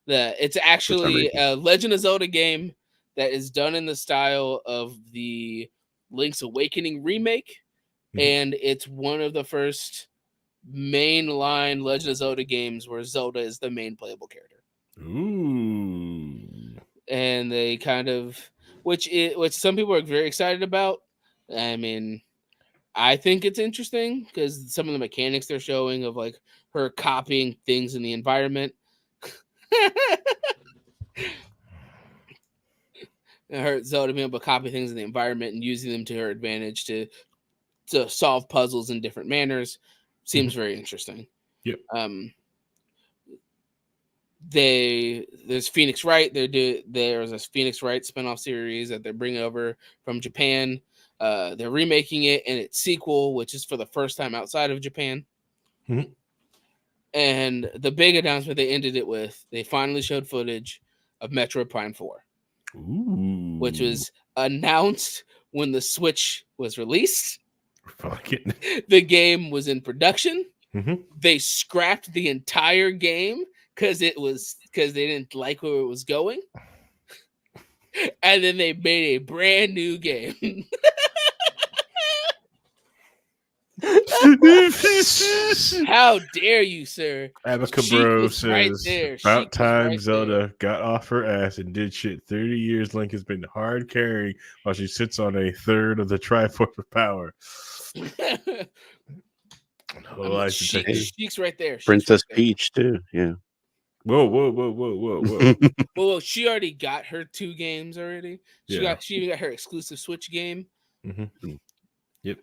It's actually a Legend of Zelda game that is done in the style of the Link's Awakening remake, and it's one of the first mainline Legend of Zelda games where Zelda is the main playable character. Ooh. And they kind of, which some people are very excited about. I mean, I think it's interesting because some of the mechanics they're showing of like her copying things in the environment. Her Zelda being able to copy things in the environment and using them to her advantage to solve puzzles in different manners seems very interesting. Yep. There's Phoenix Wright. There's a Phoenix Wright spinoff series that they're bringing over from Japan. They're remaking it in its sequel, which is for the first time outside of Japan. And the big announcement they ended it with, they finally showed footage of Metroid Prime 4. Ooh. Which was announced when the Switch was released. The game was in production. They scrapped the entire game because they didn't like where it was going. And then they made a brand new game. How dare you, sir? Abacabro says, right about time Zelda got off her ass and did shit. 30 years Link has been hard carrying while she sits on a third of the Triforce of Power. Sheik's right there. Princess Peach, too. Yeah. Whoa. Well, she already got her 2 games already. She even got her exclusive Switch game. Yep.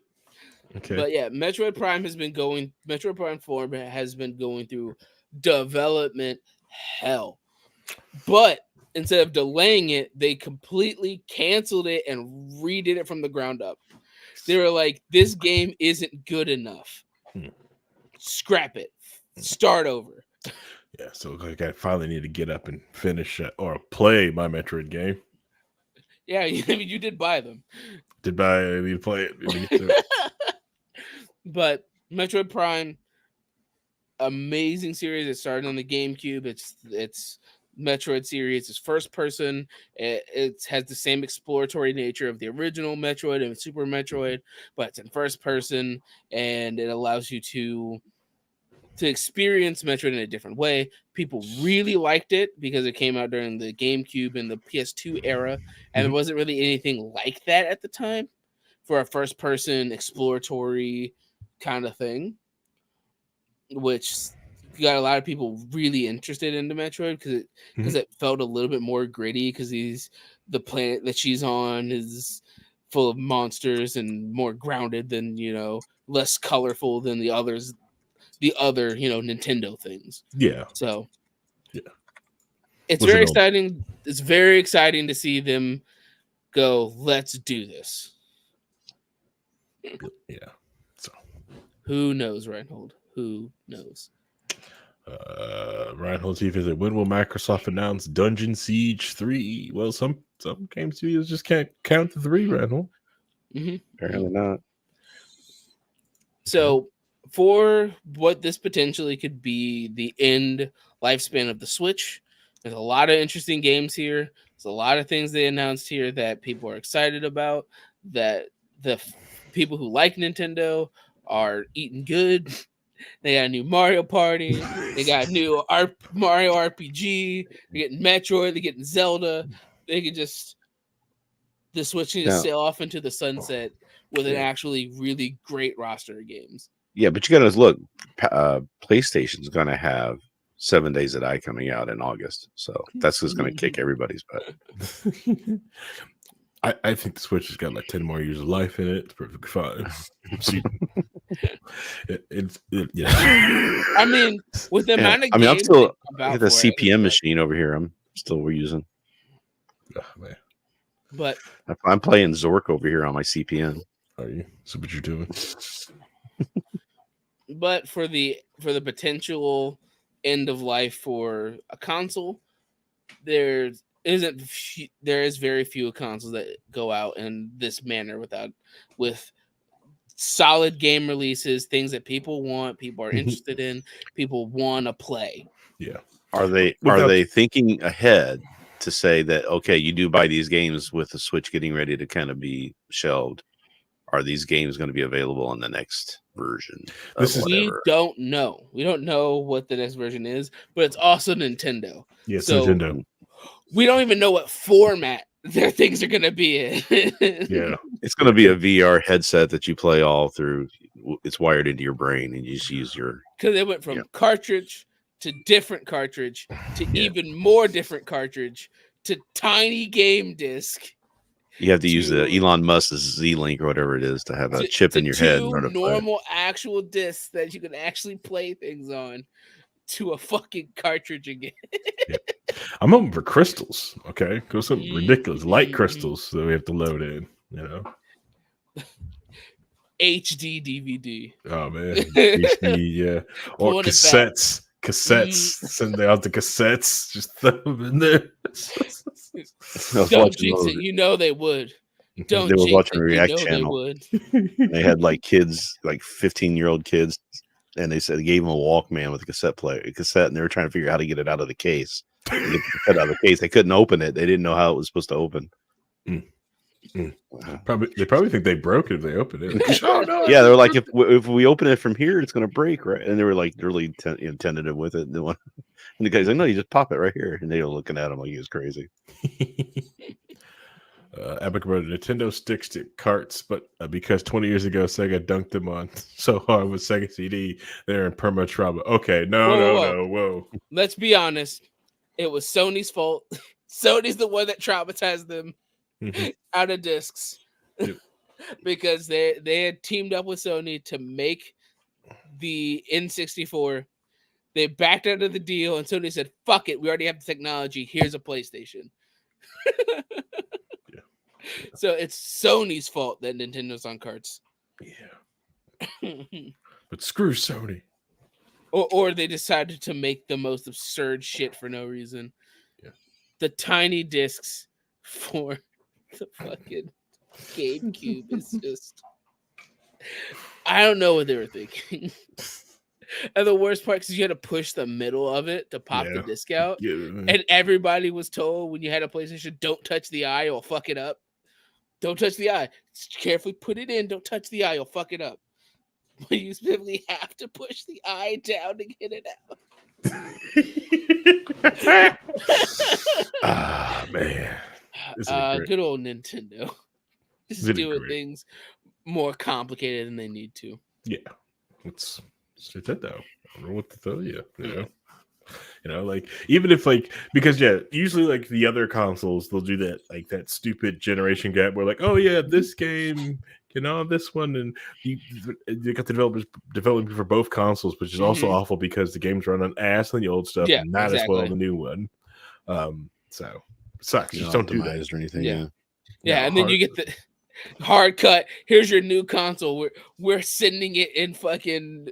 Okay. But yeah, Metroid Prime 4 has been going through development hell. But instead of delaying it, they completely canceled it and redid it from the ground up. They were like, this game isn't good enough. Scrap it. Start over. Yeah, so I finally need to get up and finish or play my Metroid game. Yeah, I mean, you did buy them. I need to play it. But Metroid Prime, amazing series. It started on the GameCube. It's Metroid series. It's first person. It has the same exploratory nature of the original Metroid and Super Metroid, but it's in first person, and it allows you to experience Metroid in a different way. People really liked it because it came out during the GameCube and the PS2 era, and there wasn't really anything like that at the time for a first person exploratory kind of thing, which got a lot of people really interested into Metroid because it felt a little bit more gritty because the planet that she's on is full of monsters and more grounded than, less colorful than the other, Nintendo things. Yeah. So it's very exciting. It's very exciting to see them go, let's do this. Yeah. So Who knows, Reinhold? Who knows? Ryan Holtz said, when will Microsoft announce Dungeon Siege 3? Well, some game studios just can't count to 3, Reinhold. Apparently not. So, for what this potentially could be the end lifespan of the Switch, there's a lot of interesting games here. There's a lot of things they announced here that people are excited about, that the people who like Nintendo are eating good. They got a new Mario Party. They got a new Mario RPG. They're getting Metroid. They're getting Zelda. They could just... the Switch can just sail off into the sunset with an actually really great roster of games. Yeah, but you got to look. PlayStation's going to have 7 Days to Die coming out in August, so that's just going to kick everybody's butt. I think the Switch has got like 10 more years of life in it. It's perfectly fine. I mean, with the amount of games, I'm still the CPM machine over here. I'm still using. Oh, man. But I'm playing Zork over here on my CPM. Are you? So what you're doing? But for the potential end of life for a console, there is very few consoles that go out in this manner with solid game releases, things that people want, people are interested in, people want to play. Yeah. Are they thinking ahead to say that, okay, you do buy these games with the Switch getting ready to kind of be shelved? Are these games going to be available on the next version? We don't know. We don't know what the next version is, but it's also Nintendo. Yeah, so Nintendo. We don't even know what format their things are going to be in. Yeah. It's going to be a VR headset that you play all through. It's wired into your brain, and you just use your... Because they went from cartridge to different cartridge to even more different cartridge to tiny game disc. You have to use the Elon Musk's Z-Link or whatever it is to have a chip in your head. To normal actual discs that you can actually play things on to a fucking cartridge again. I'm hoping for crystals, okay? Go something ridiculous, light crystals that we have to load in, you know? HD DVD. Oh, man. HD, yeah. Or cassettes. Send out the cassettes. Just throw them in there. Don't jinx it. You know they would. Don't. They were watching a React channel. They had like kids, like 15-year-old kids, and they said they gave them a Walkman with a cassette, and they were trying to figure out how to get it out of the case. Get the cassette out of the case. They couldn't open it. They didn't know how it was supposed to open. They probably think they broke it if they opened it. Oh, no. Yeah, they were like, if we open it from here, it's going to break, right? And they were like really tentative with it. And the guy's like, no, you just pop it right here. And they were looking at him like he was crazy. Epic wrote, Nintendo sticks to carts, but because 20 years ago Sega dunked them on so hard with Sega CD, they're in perma trauma. Okay, no. Let's be honest. It was Sony's fault. Sony's the one that traumatized them out of discs. Yep. Because they had teamed up with Sony to make the N64. They backed out of the deal, and Sony said, fuck it, we already have the technology. Here's a PlayStation. So it's Sony's fault that Nintendo's on carts. Yeah. But screw Sony. Or they decided to make the most absurd shit for no reason. Yeah. The tiny discs for the fucking GameCube is just... I don't know what they were thinking. And the worst part is you had to push the middle of it to pop the disc out. Yeah. And everybody was told when you had a PlayStation, don't touch the eye, you'll fuck it up. Don't touch the eye. Just carefully put it in. Don't touch the eye. You'll fuck it up. But you simply have to push the eye down to get it out. Man. Good old Nintendo. Just doing things more complicated than they need to. Yeah. It's Nintendo. I don't know what to tell you, you know? You know, like, even if, like, because, usually, like, the other consoles, they'll do that, like, that stupid generation gap where, like, oh, yeah, this game, you know, this one, and they got the developers developing for both consoles, which is also awful because the games run on ass on the old stuff, and not as well on the new one. So, it sucks. Just don't do that. Or anything. Yeah, and then you get Hard cut. Here's your new console. We're sending it in fucking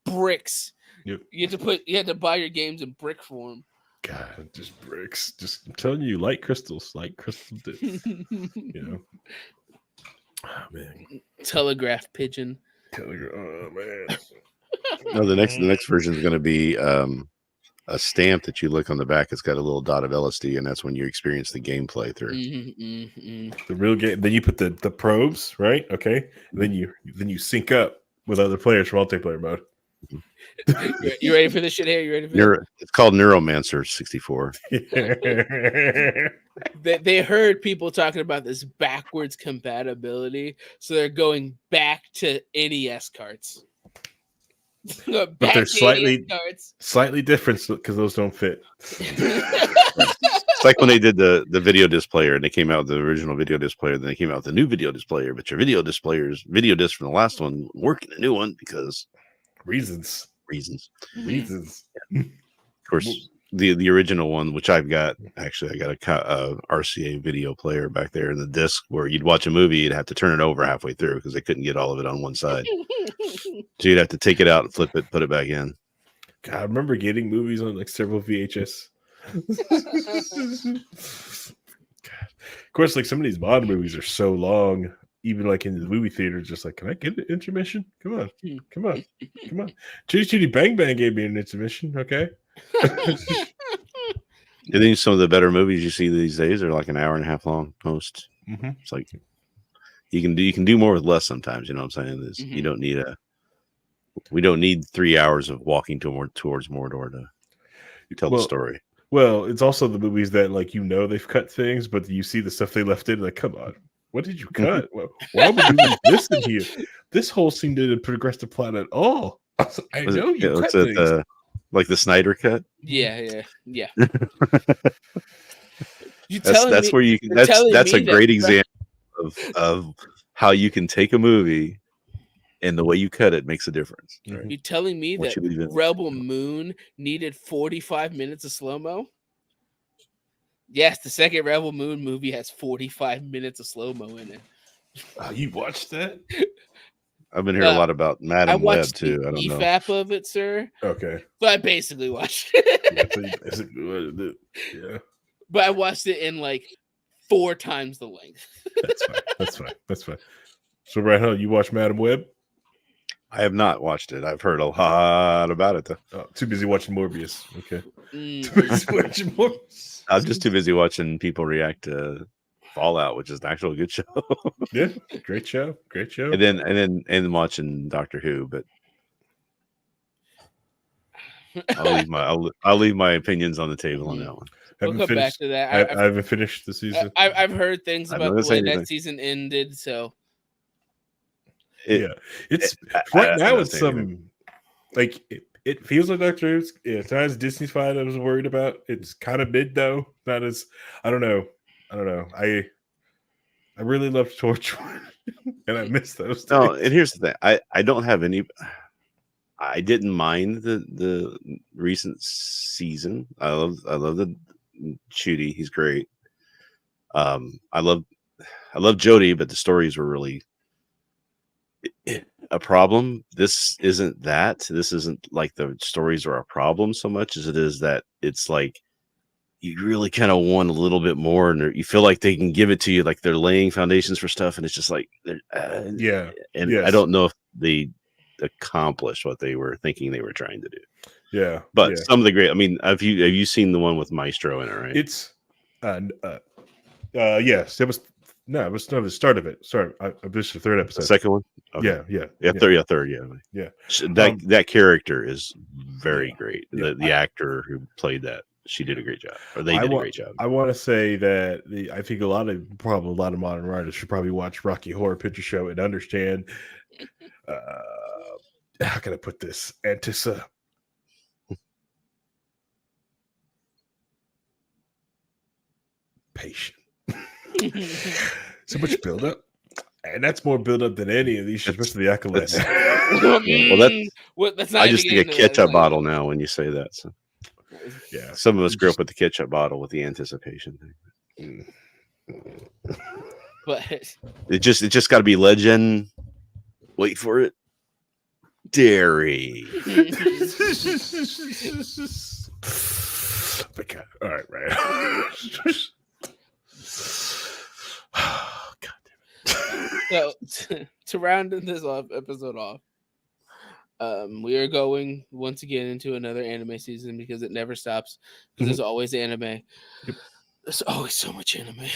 bricks. Yep. You had to buy your games in brick form. God, just bricks. Just I'm telling you, light crystal discs. You know. Oh man. Telegraph pigeon. Oh man. No, the next version is going to be a stamp that you look on the back. It's got a little dot of LSD, and that's when you experience the gameplay through. The real game. Then you put the probes, right? Okay. And then you sync up with other players for multiplayer mode. You ready for this shit here? You ready for it? It's called Neuromancer 64. They heard people talking about this backwards compatibility, so they're going back to NES carts. But they're slightly different because those don't fit. It's like when they did the video disc player, and they came out with the original video disc player, then they came out with the new video disc player, but your video disc from the last one wouldn't work in the new one because reasons. Of course, the original one, which I've got, actually, I got a RCA video player back there in the disc where you'd watch a movie, you'd have to turn it over halfway through because they couldn't get all of it on one side. So you'd have to take it out and flip it, put it back in. God, I remember getting movies on like several VHS. God. Of course, like some of these modern movies are so long, even like in the movie theater, just like, can I get an intermission? Come on. Chitty Chitty Bang Bang gave me an intermission, okay? And then some of the better movies you see these days are like an hour and a half long most. Mm-hmm. It's like you can do more with less sometimes. You know what I'm saying? Mm-hmm. You don't need we don't need 3 hours of walking towards Mordor to tell the story. Well, it's also the movies that like they've cut things, but you see the stuff they left in. Like, come on, what did you cut? Why would you leave this in here? This whole scene didn't progress the plot at all. I know you cut things. Like the Snyder cut. Yeah. That's where you can. That's a great example of how you can take a movie and the way you cut it makes a difference. Right? You're telling me that Rebel Moon needed 45 minutes of slow-mo? Yes, the second Rebel Moon movie has 45 minutes of slow-mo in it. You watched that? I've been hearing a lot about Madam Web too. I don't know. EFAP of it, sir. Okay. So I basically watched it. Yeah. But I watched it in like 4 times the length. That's fine. So, right, you watch Madam Web? I have not watched it. I've heard a lot about it, though. Oh, too busy watching Morbius. Okay. Too busy watching Morbius. I'm just too busy watching people react to Fallout, which is an actual good show. Yeah, great show. And then watching Doctor Who, but I'll leave my opinions on the table on that one. We'll come back to that. I haven't finished the season. I've heard things about the way that season ended, so. It's right now. It's like it feels like Doctor Who. It's not as Disney's fine. I was worried about. It's kind of mid though. Not as I don't know. I really love Torchwood, and I miss those things. No, and here's the thing. I don't have any. I didn't mind the recent season. I love the Judy. He's great. I love Jodie, but the stories were really a problem. This isn't that. This isn't like the stories are a problem so much as it is that it's like you really kind of want a little bit more, and you feel like they can give it to you, like they're laying foundations for stuff, and it's just like, And yes. I don't know if they accomplished what they were thinking they were trying to do. Yeah, but some of the great. I mean, have you seen the one with Maestro in it? Right? It's yes, it was. No, it was the start of it. Sorry, I missed the third episode. The second one? Okay. Yeah. Third. That character is very great. The actor who played that, she did a great job. Or they did a great job. I want to say that I think a lot of modern writers should probably watch Rocky Horror Picture Show and understand. How can I put this? Anticipation. So much build up, and that's more build up than any of these, especially the accolades. That's not. I just think a ketchup bottle now when you say that. So. Yeah, some of us grew up with the ketchup bottle with the anticipation thing. But It just got to be legend. Wait for it. Dairy. Okay. All right, right. God damn it. so to round this episode off, we are going once again into another anime season because it never stops. Because there's always anime. Yep. There's always so much anime.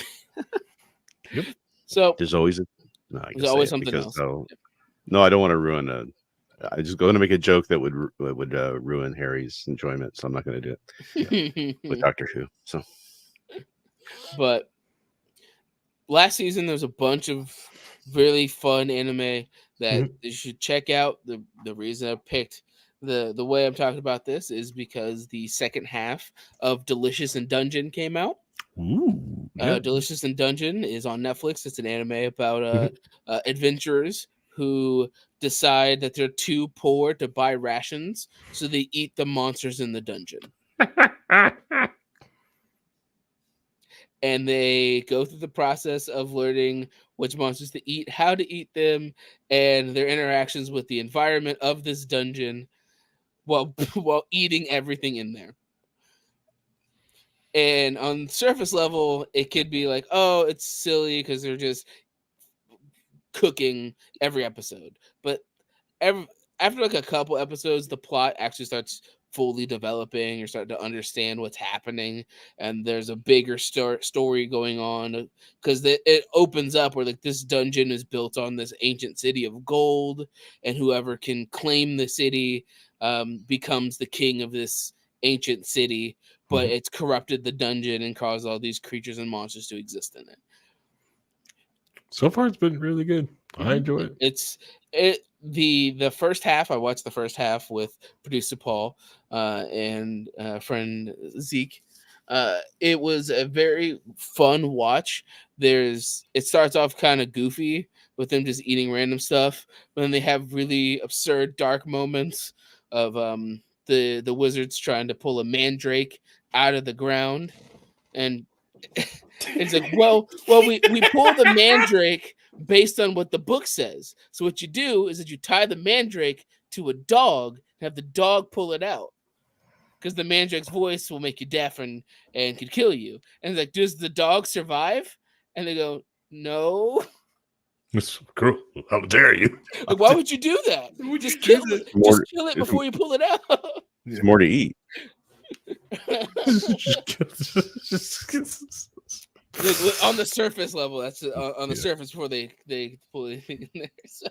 Yep. So There's always a. No, I can there's say always it something because else. no, I don't want to ruin a. I just going to make a joke that would ruin Harry's enjoyment, so I'm not going to do it with Doctor Who. So, but last season there was a bunch of really fun anime that you should check out. The reason I picked the way I'm talking about this is because the second half of Delicious in Dungeon came out. Ooh, yeah. Delicious in Dungeon is on Netflix. It's an anime about adventurers who decide that they're too poor to buy rations, so they eat the monsters in the dungeon. And they go through the process of learning which monsters to eat, how to eat them, and their interactions with the environment of this dungeon while eating everything in there. And on surface level, it could be like, oh, it's silly because they're just cooking every episode. But after like a couple episodes, the plot actually starts fully developing. You're starting to understand what's happening, and there's a bigger story going on because it opens up where like this dungeon is built on this ancient city of gold, and whoever can claim the city becomes the king of this ancient city. But it's corrupted the dungeon and caused all these creatures and monsters to exist in it. So far, it's been really good. I enjoy it. The first half. I watched the first half with producer Paul and friend Zeke. It was a very fun watch. It starts off kind of goofy with them just eating random stuff, but then they have really absurd, dark moments of the wizards trying to pull a mandrake out of the ground, and it's like, well, we pull the mandrake based on what the book says. So what you do is that you tie the mandrake to a dog and have the dog pull it out, because the mandrake's voice will make you deaf and could kill you. And it's like, does the dog survive? And they go, no. It's cruel. How dare you? Like, why would you do that? Just kill it before you pull it out. it's more to eat. Like, on the surface level, that's on the surface before they pull anything in there. So.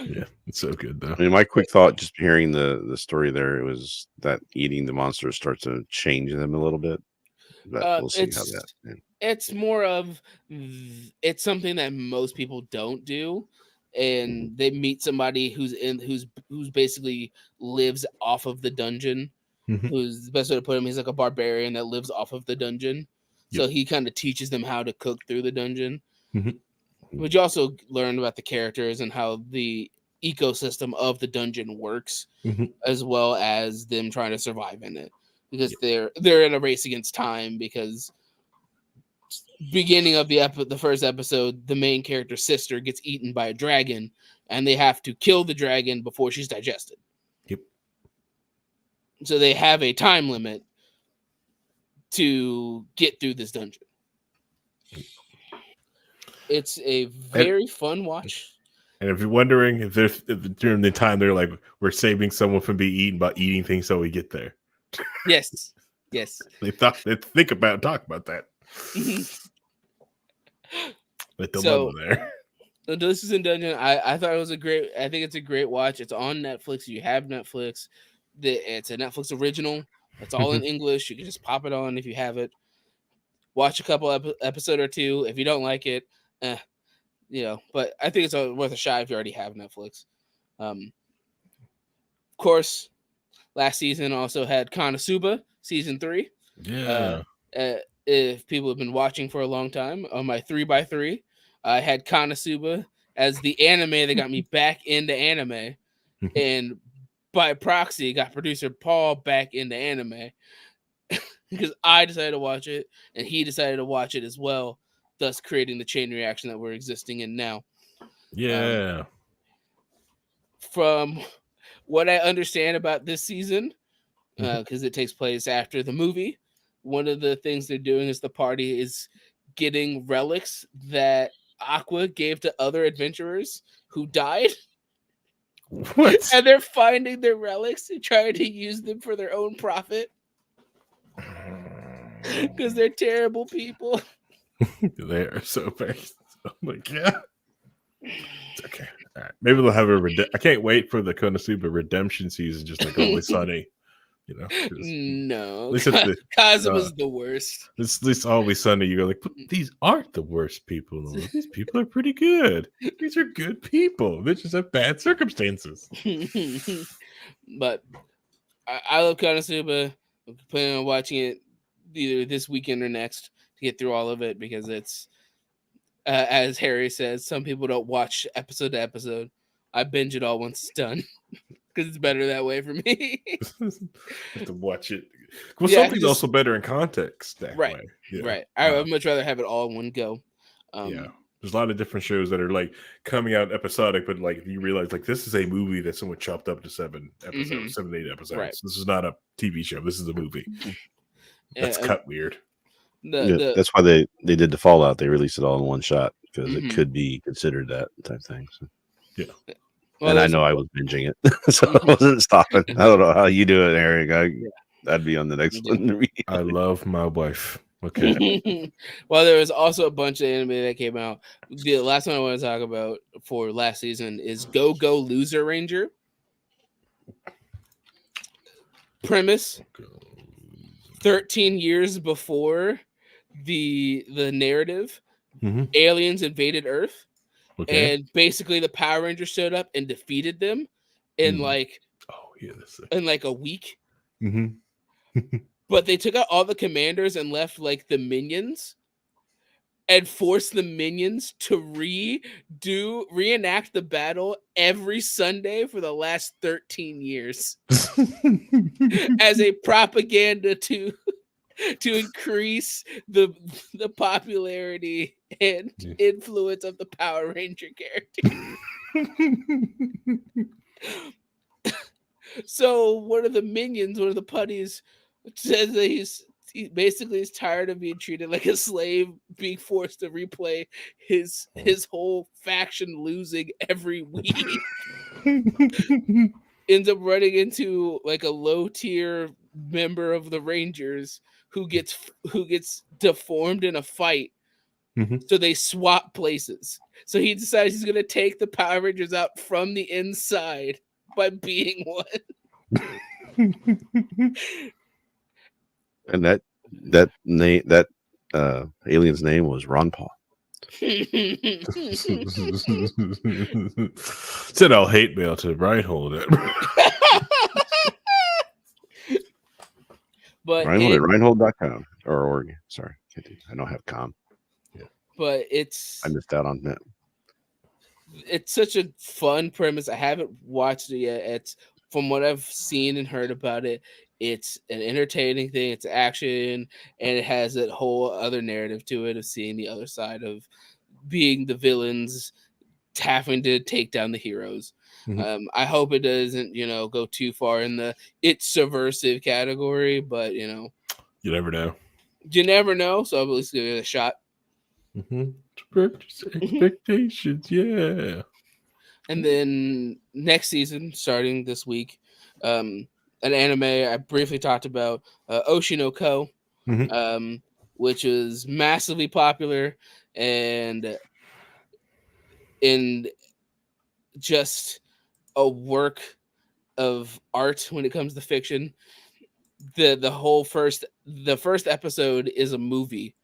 Yeah, it's so good though. I mean, my quick thought, just hearing the story there, it was that eating the monsters starts to change them a little bit. But we'll see how that. Yeah. It's more of it's something that most people don't do, and they meet somebody who's basically lives off of the dungeon. Who's the best way to put him? He's like a barbarian that lives off of the dungeon. So he kind of teaches them how to cook through the dungeon. But you also learn about the characters and how the ecosystem of the dungeon works, as well as them trying to survive in it. Because they're in a race against time, because beginning of the first episode, the main character's sister gets eaten by a dragon, and they have to kill the dragon before she's digested. Yep. So they have a time limit to get through this dungeon. It's a very fun watch. And if you're wondering if during the time they're like, we're saving someone from being eaten by eating things so we get there. Yes. They think about and talk about that. With the logo there. So Delicious in Dungeon, I thought it was I think it's a great watch. It's on Netflix. You have Netflix. It's a Netflix original. It's all in English. You can just pop it on if you have it. Watch a couple episode or two. If you don't like it, but I think it's worth a shot if you already have Netflix. Of course, last season also had Konosuba season 3. Yeah. If people have been watching for a long time, on my 3x3, I had Konosuba as the anime that got me back into anime, and by proxy got producer Paul back into anime because I decided to watch it and he decided to watch it as well. thus creating the chain reaction that we're existing in now. Yeah. From what I understand about this season, because it takes place after the movie, one of the things they're doing is the party is getting relics that Aqua gave to other adventurers who died. What? And they're finding their relics and trying to use them for their own profit because they're terrible people. They are so based. Oh my god. It's okay. All right. Maybe they'll have a I can't wait for the Konosuba redemption season, just like Always Sunny. You know, No, at least at the Kazuma's the worst. at least Always Sunny, you go like, but these aren't the worst people in the world. These people are pretty good. These are good people. They just have bad circumstances. But I love Konosuba. I'm planning on watching it either this weekend or next to get through all of it because it's, as Harry says, some people don't watch episode to episode. I binge it all once it's done because it's better that way for me. Have to watch it. Well, Yeah, something's also better in context that Right. way. Yeah. Right. I would much rather have it all in one go. Yeah. There's a lot of different shows that are like coming out episodic, but like you realize like this is a movie that someone chopped up to 7 episodes, 7 8 episodes. Right. This is not a TV show. This is a movie. That's And cut weird. That's why they did the Fallout. They released it all in one shot because it could be considered that type thing. So. Yeah. Well, and I know I was binging it, so I wasn't stopping. I don't know how you do it, Eric. I'd be on the next one. I love my wife. Okay. Well, there was also a bunch of anime that came out. The last one I want to talk about for last season is Go Go Loser Ranger. Premise: 13 years before the narrative, aliens invaded Earth, and basically the Power Rangers showed up and defeated them in like a week. But they took out all the commanders and left like the minions and forced the minions to reenact the battle every Sunday for the last 13 years as a propaganda to increase the popularity and influence of the Power Ranger character. So one of the putties says that he basically is tired of being treated like a slave, being forced to replay his whole faction losing every week. Ends up running into like a low tier member of the Rangers who gets deformed in a fight. So they swap places. So he decides he's gonna take the Power Rangers out from the inside by being one. And that alien's name was Ron Paul. Send all hate mail to Reinhold. But Reinhold at Reinhold.com or org. Sorry, I don't have com. Yeah. But I missed out on that. It's such a fun premise. I haven't watched it yet. It's from what I've seen and heard about it. It's an entertaining thing. It's action, and it has that whole other narrative to it of seeing the other side of being the villains, having to take down the heroes. I hope it doesn't, go too far in the it's subversive category, but you never know. You never know. So I'll at least give it a shot. Expectations, yeah. And then next season, starting this week, an anime I briefly talked about, Oshinoko, which was massively popular and in just a work of art when it comes to fiction. The first episode is a movie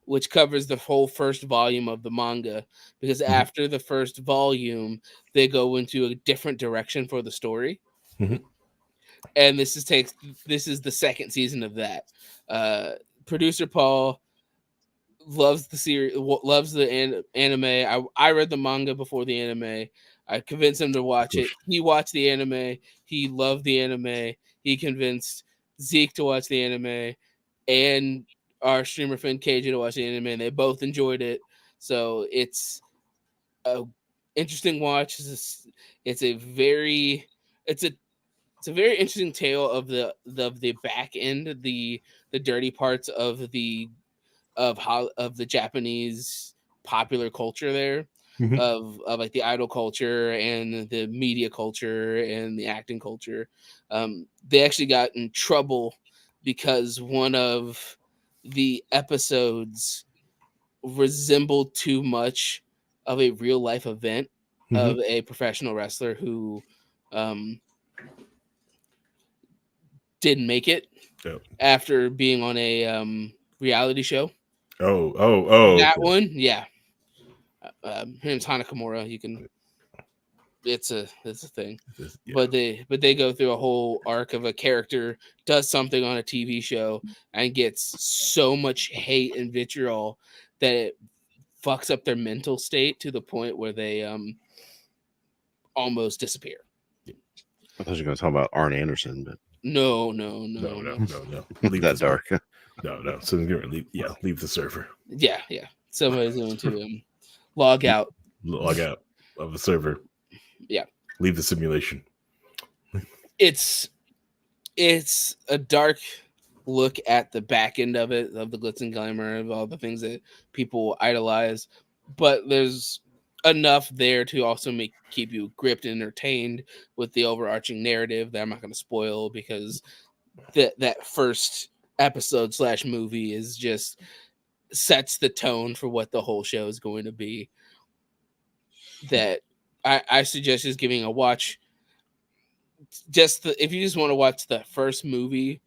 which covers the whole first volume of the manga, because after the first volume, they go into a different direction for the story. And this is the second season of that. Producer Paul loves the series, loves the anime. I read the manga before the anime. I convinced him to watch it. He watched the anime. He loved the anime. He convinced Zeke to watch the anime. And our streamer friend KJ to watch the anime, and they both enjoyed it. So it's a interesting watch. It's a very it's a it's a very interesting tale of the back end, the dirty parts of the Japanese popular culture there, Mhm. of like the idol culture and the media culture and the acting culture. They actually got in trouble because one of the episodes resembled too much of a real life event of Mhm. a professional wrestler who um, didn't make it Oh. after being on a reality show. Oh. That Okay. one, yeah. Her name's Hana Kimura. You can. It's a thing, Yeah. but they go through a whole arc of a character does something on a TV show and gets so much hate and vitriol that it fucks up their mental state to the point where they almost disappear. I thought you were going to talk about Arn Anderson, but No. Leave that this dark. No. So leave the server. Yeah. Somebody's going to log out. Log out of the server. Yeah. Leave the simulation. It's a dark look at the back end of it, of the glitz and glamour, of all the things that people idolize, but there's enough there to also keep you gripped and entertained with the overarching narrative that I'm not going to spoil, because that first episode / movie is just sets the tone for what the whole show is going to be. That I suggest just giving a watch. If you just want to watch the first movie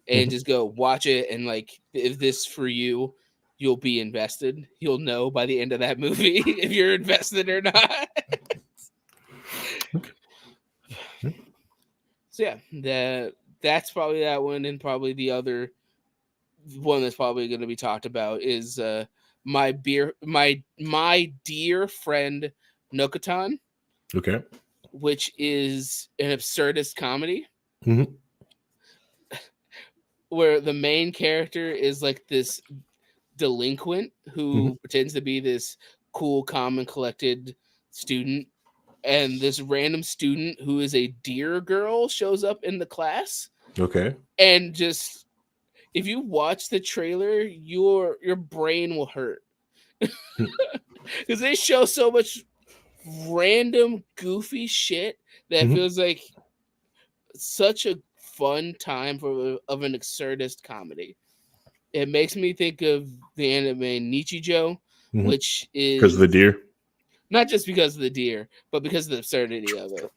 and just go watch it, and like, if this for you, you'll be invested. You'll know by the end of that movie if you're invested or not. So yeah, that's probably that one, and probably the other one that's probably going to be talked about is my dear friend Nokotan, Okay. which is an absurdist comedy Mhm. where the main character is like this delinquent who Mhm. pretends to be this cool, calm, and collected student, and this random student who is a deer girl shows up in the class, Okay. and just, if you watch the trailer, your brain will hurt because they show so much random goofy shit that Mhm. feels like such a fun time of an absurdist comedy. It makes me think of the anime Nichijou, Mhm. which is Because of the deer. not just because of the deer, but because of the absurdity of it.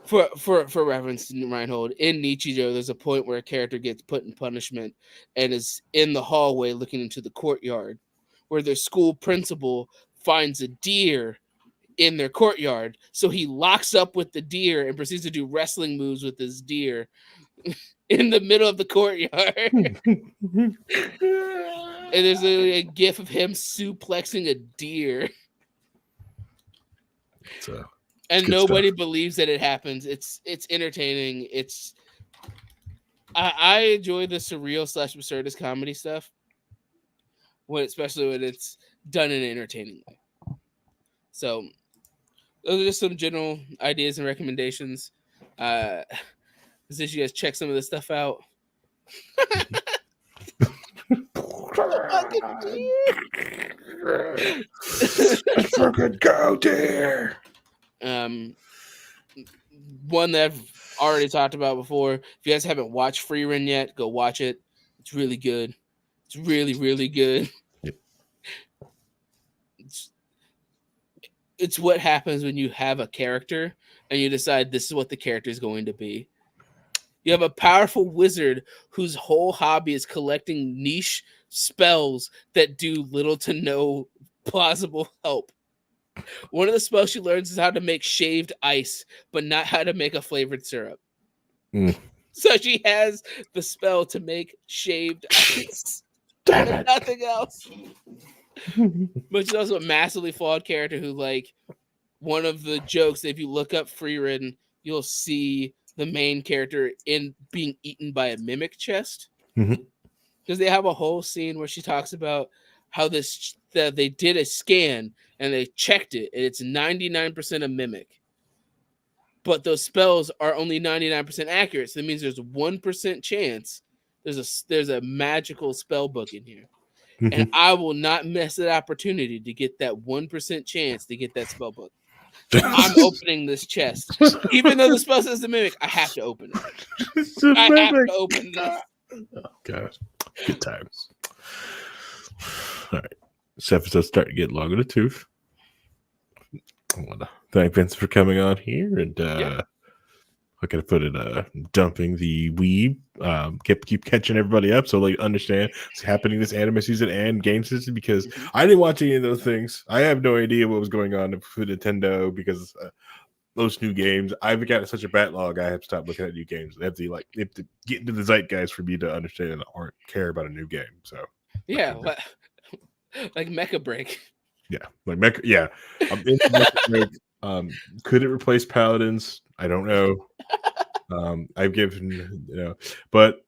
For reference, Reinhold, in Nichijou, there's a point where a character gets put in punishment and is in the hallway looking into the courtyard, where their school principal finds a deer in their courtyard. So he locks up with the deer and proceeds to do wrestling moves with this deer in the middle of the courtyard. And there's a gif of him suplexing a deer. And nobody believes that it happens. It's entertaining. I enjoy the surreal / absurdist comedy stuff, especially when it's done in an entertaining way. So those are just some general ideas and recommendations. Since you guys check some of this stuff out. Fucking deer. Fucking go deer. One that I've already talked about before. If you guys haven't watched Free Run yet, go watch it. It's really good. It's really, really good. Yep. It's what happens when you have a character and you decide this is what the character is going to be. You have a powerful wizard whose whole hobby is collecting niche spells that do little to no plausible help. One of the spells she learns is how to make shaved ice, but not how to make a flavored syrup. So she has the spell to make shaved ice. Damn and it. nothing else. But she's also a massively flawed character who, like, one of the jokes, if you look up Free Ridden, you'll see the main character in being eaten by a mimic chest. Mhm. because they have a whole scene where she talks about how that they did a scan and they checked it, and it's 99% a mimic. But those spells are only 99% accurate. So that means there's a 1% chance there's a magical spell book in here. And I will not miss that opportunity to get that 1% chance to get that spell book. So I'm opening this chest. Even though the spell says the mimic, I have to open it. I have to open this. Oh, gosh. Good times. All right. This episode's starting to get long in the tooth. I want to thank Vince for coming on here and how can I put it? Dumping the weeb. Keep catching everybody up so they understand what's happening this anime season and game season, because I didn't watch any of those things. I have no idea what was going on for Nintendo because those new games. I've gotten such a backlog. I have to stop looking at new games. They have to get into the zeitgeist for me to understand or care about a new game. So yeah, like Mecha Break. Yeah, like Mecha. Yeah, I'm into Mecha Break. Could it replace Paladins? I don't know. I've given but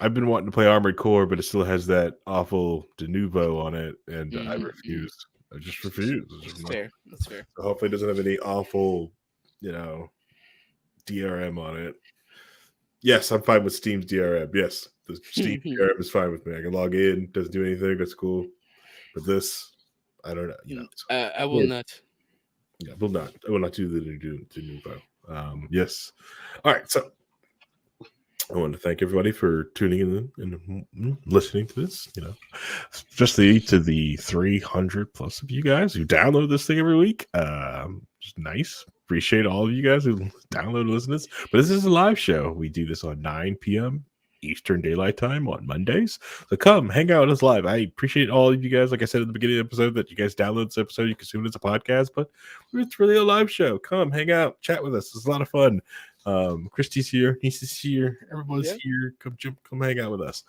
I've been wanting to play Armored Core, but it still has that awful de nouveau on it, and I refuse. I just refuse. That's fair. That's fair. So hopefully, it doesn't have any awful, DRM on it. Yes, I'm fine with Steam's DRM. Yes, the Steam DRM is fine with me. I can log in. Doesn't do anything. That's cool. But this, I don't know. I will not. Yeah, I will not do the nouveau. Yes. All right. So I want to thank everybody for tuning in and listening to this. Especially to the 300 plus of you guys who download this thing every week. Just nice. Appreciate all of you guys who download and listen to this. But this is a live show. We do this on 9 p.m. Eastern Daylight Time on Mondays. So come hang out with us live. I appreciate all of you guys. Like I said at the beginning of the episode, that you guys download this episode, you consume it as a podcast, but it's really a live show. Come hang out, chat with us. It's a lot of fun. Christy's here, Nisa's here, everyone's here. Come hang out with us.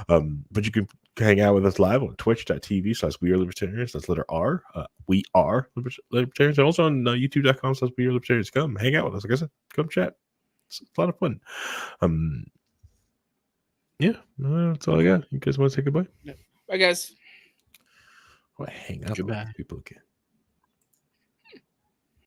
But you can hang out with us live on twitch.tv/We Are Libertarians. That's letter R. We are Libertarians. And also on youtube.com/We Are Libertarians. Come hang out with us. Like I said, come chat. It's a lot of fun. Yeah, that's all I got. You guys want to say goodbye? Bye, guys. Hang up with people again.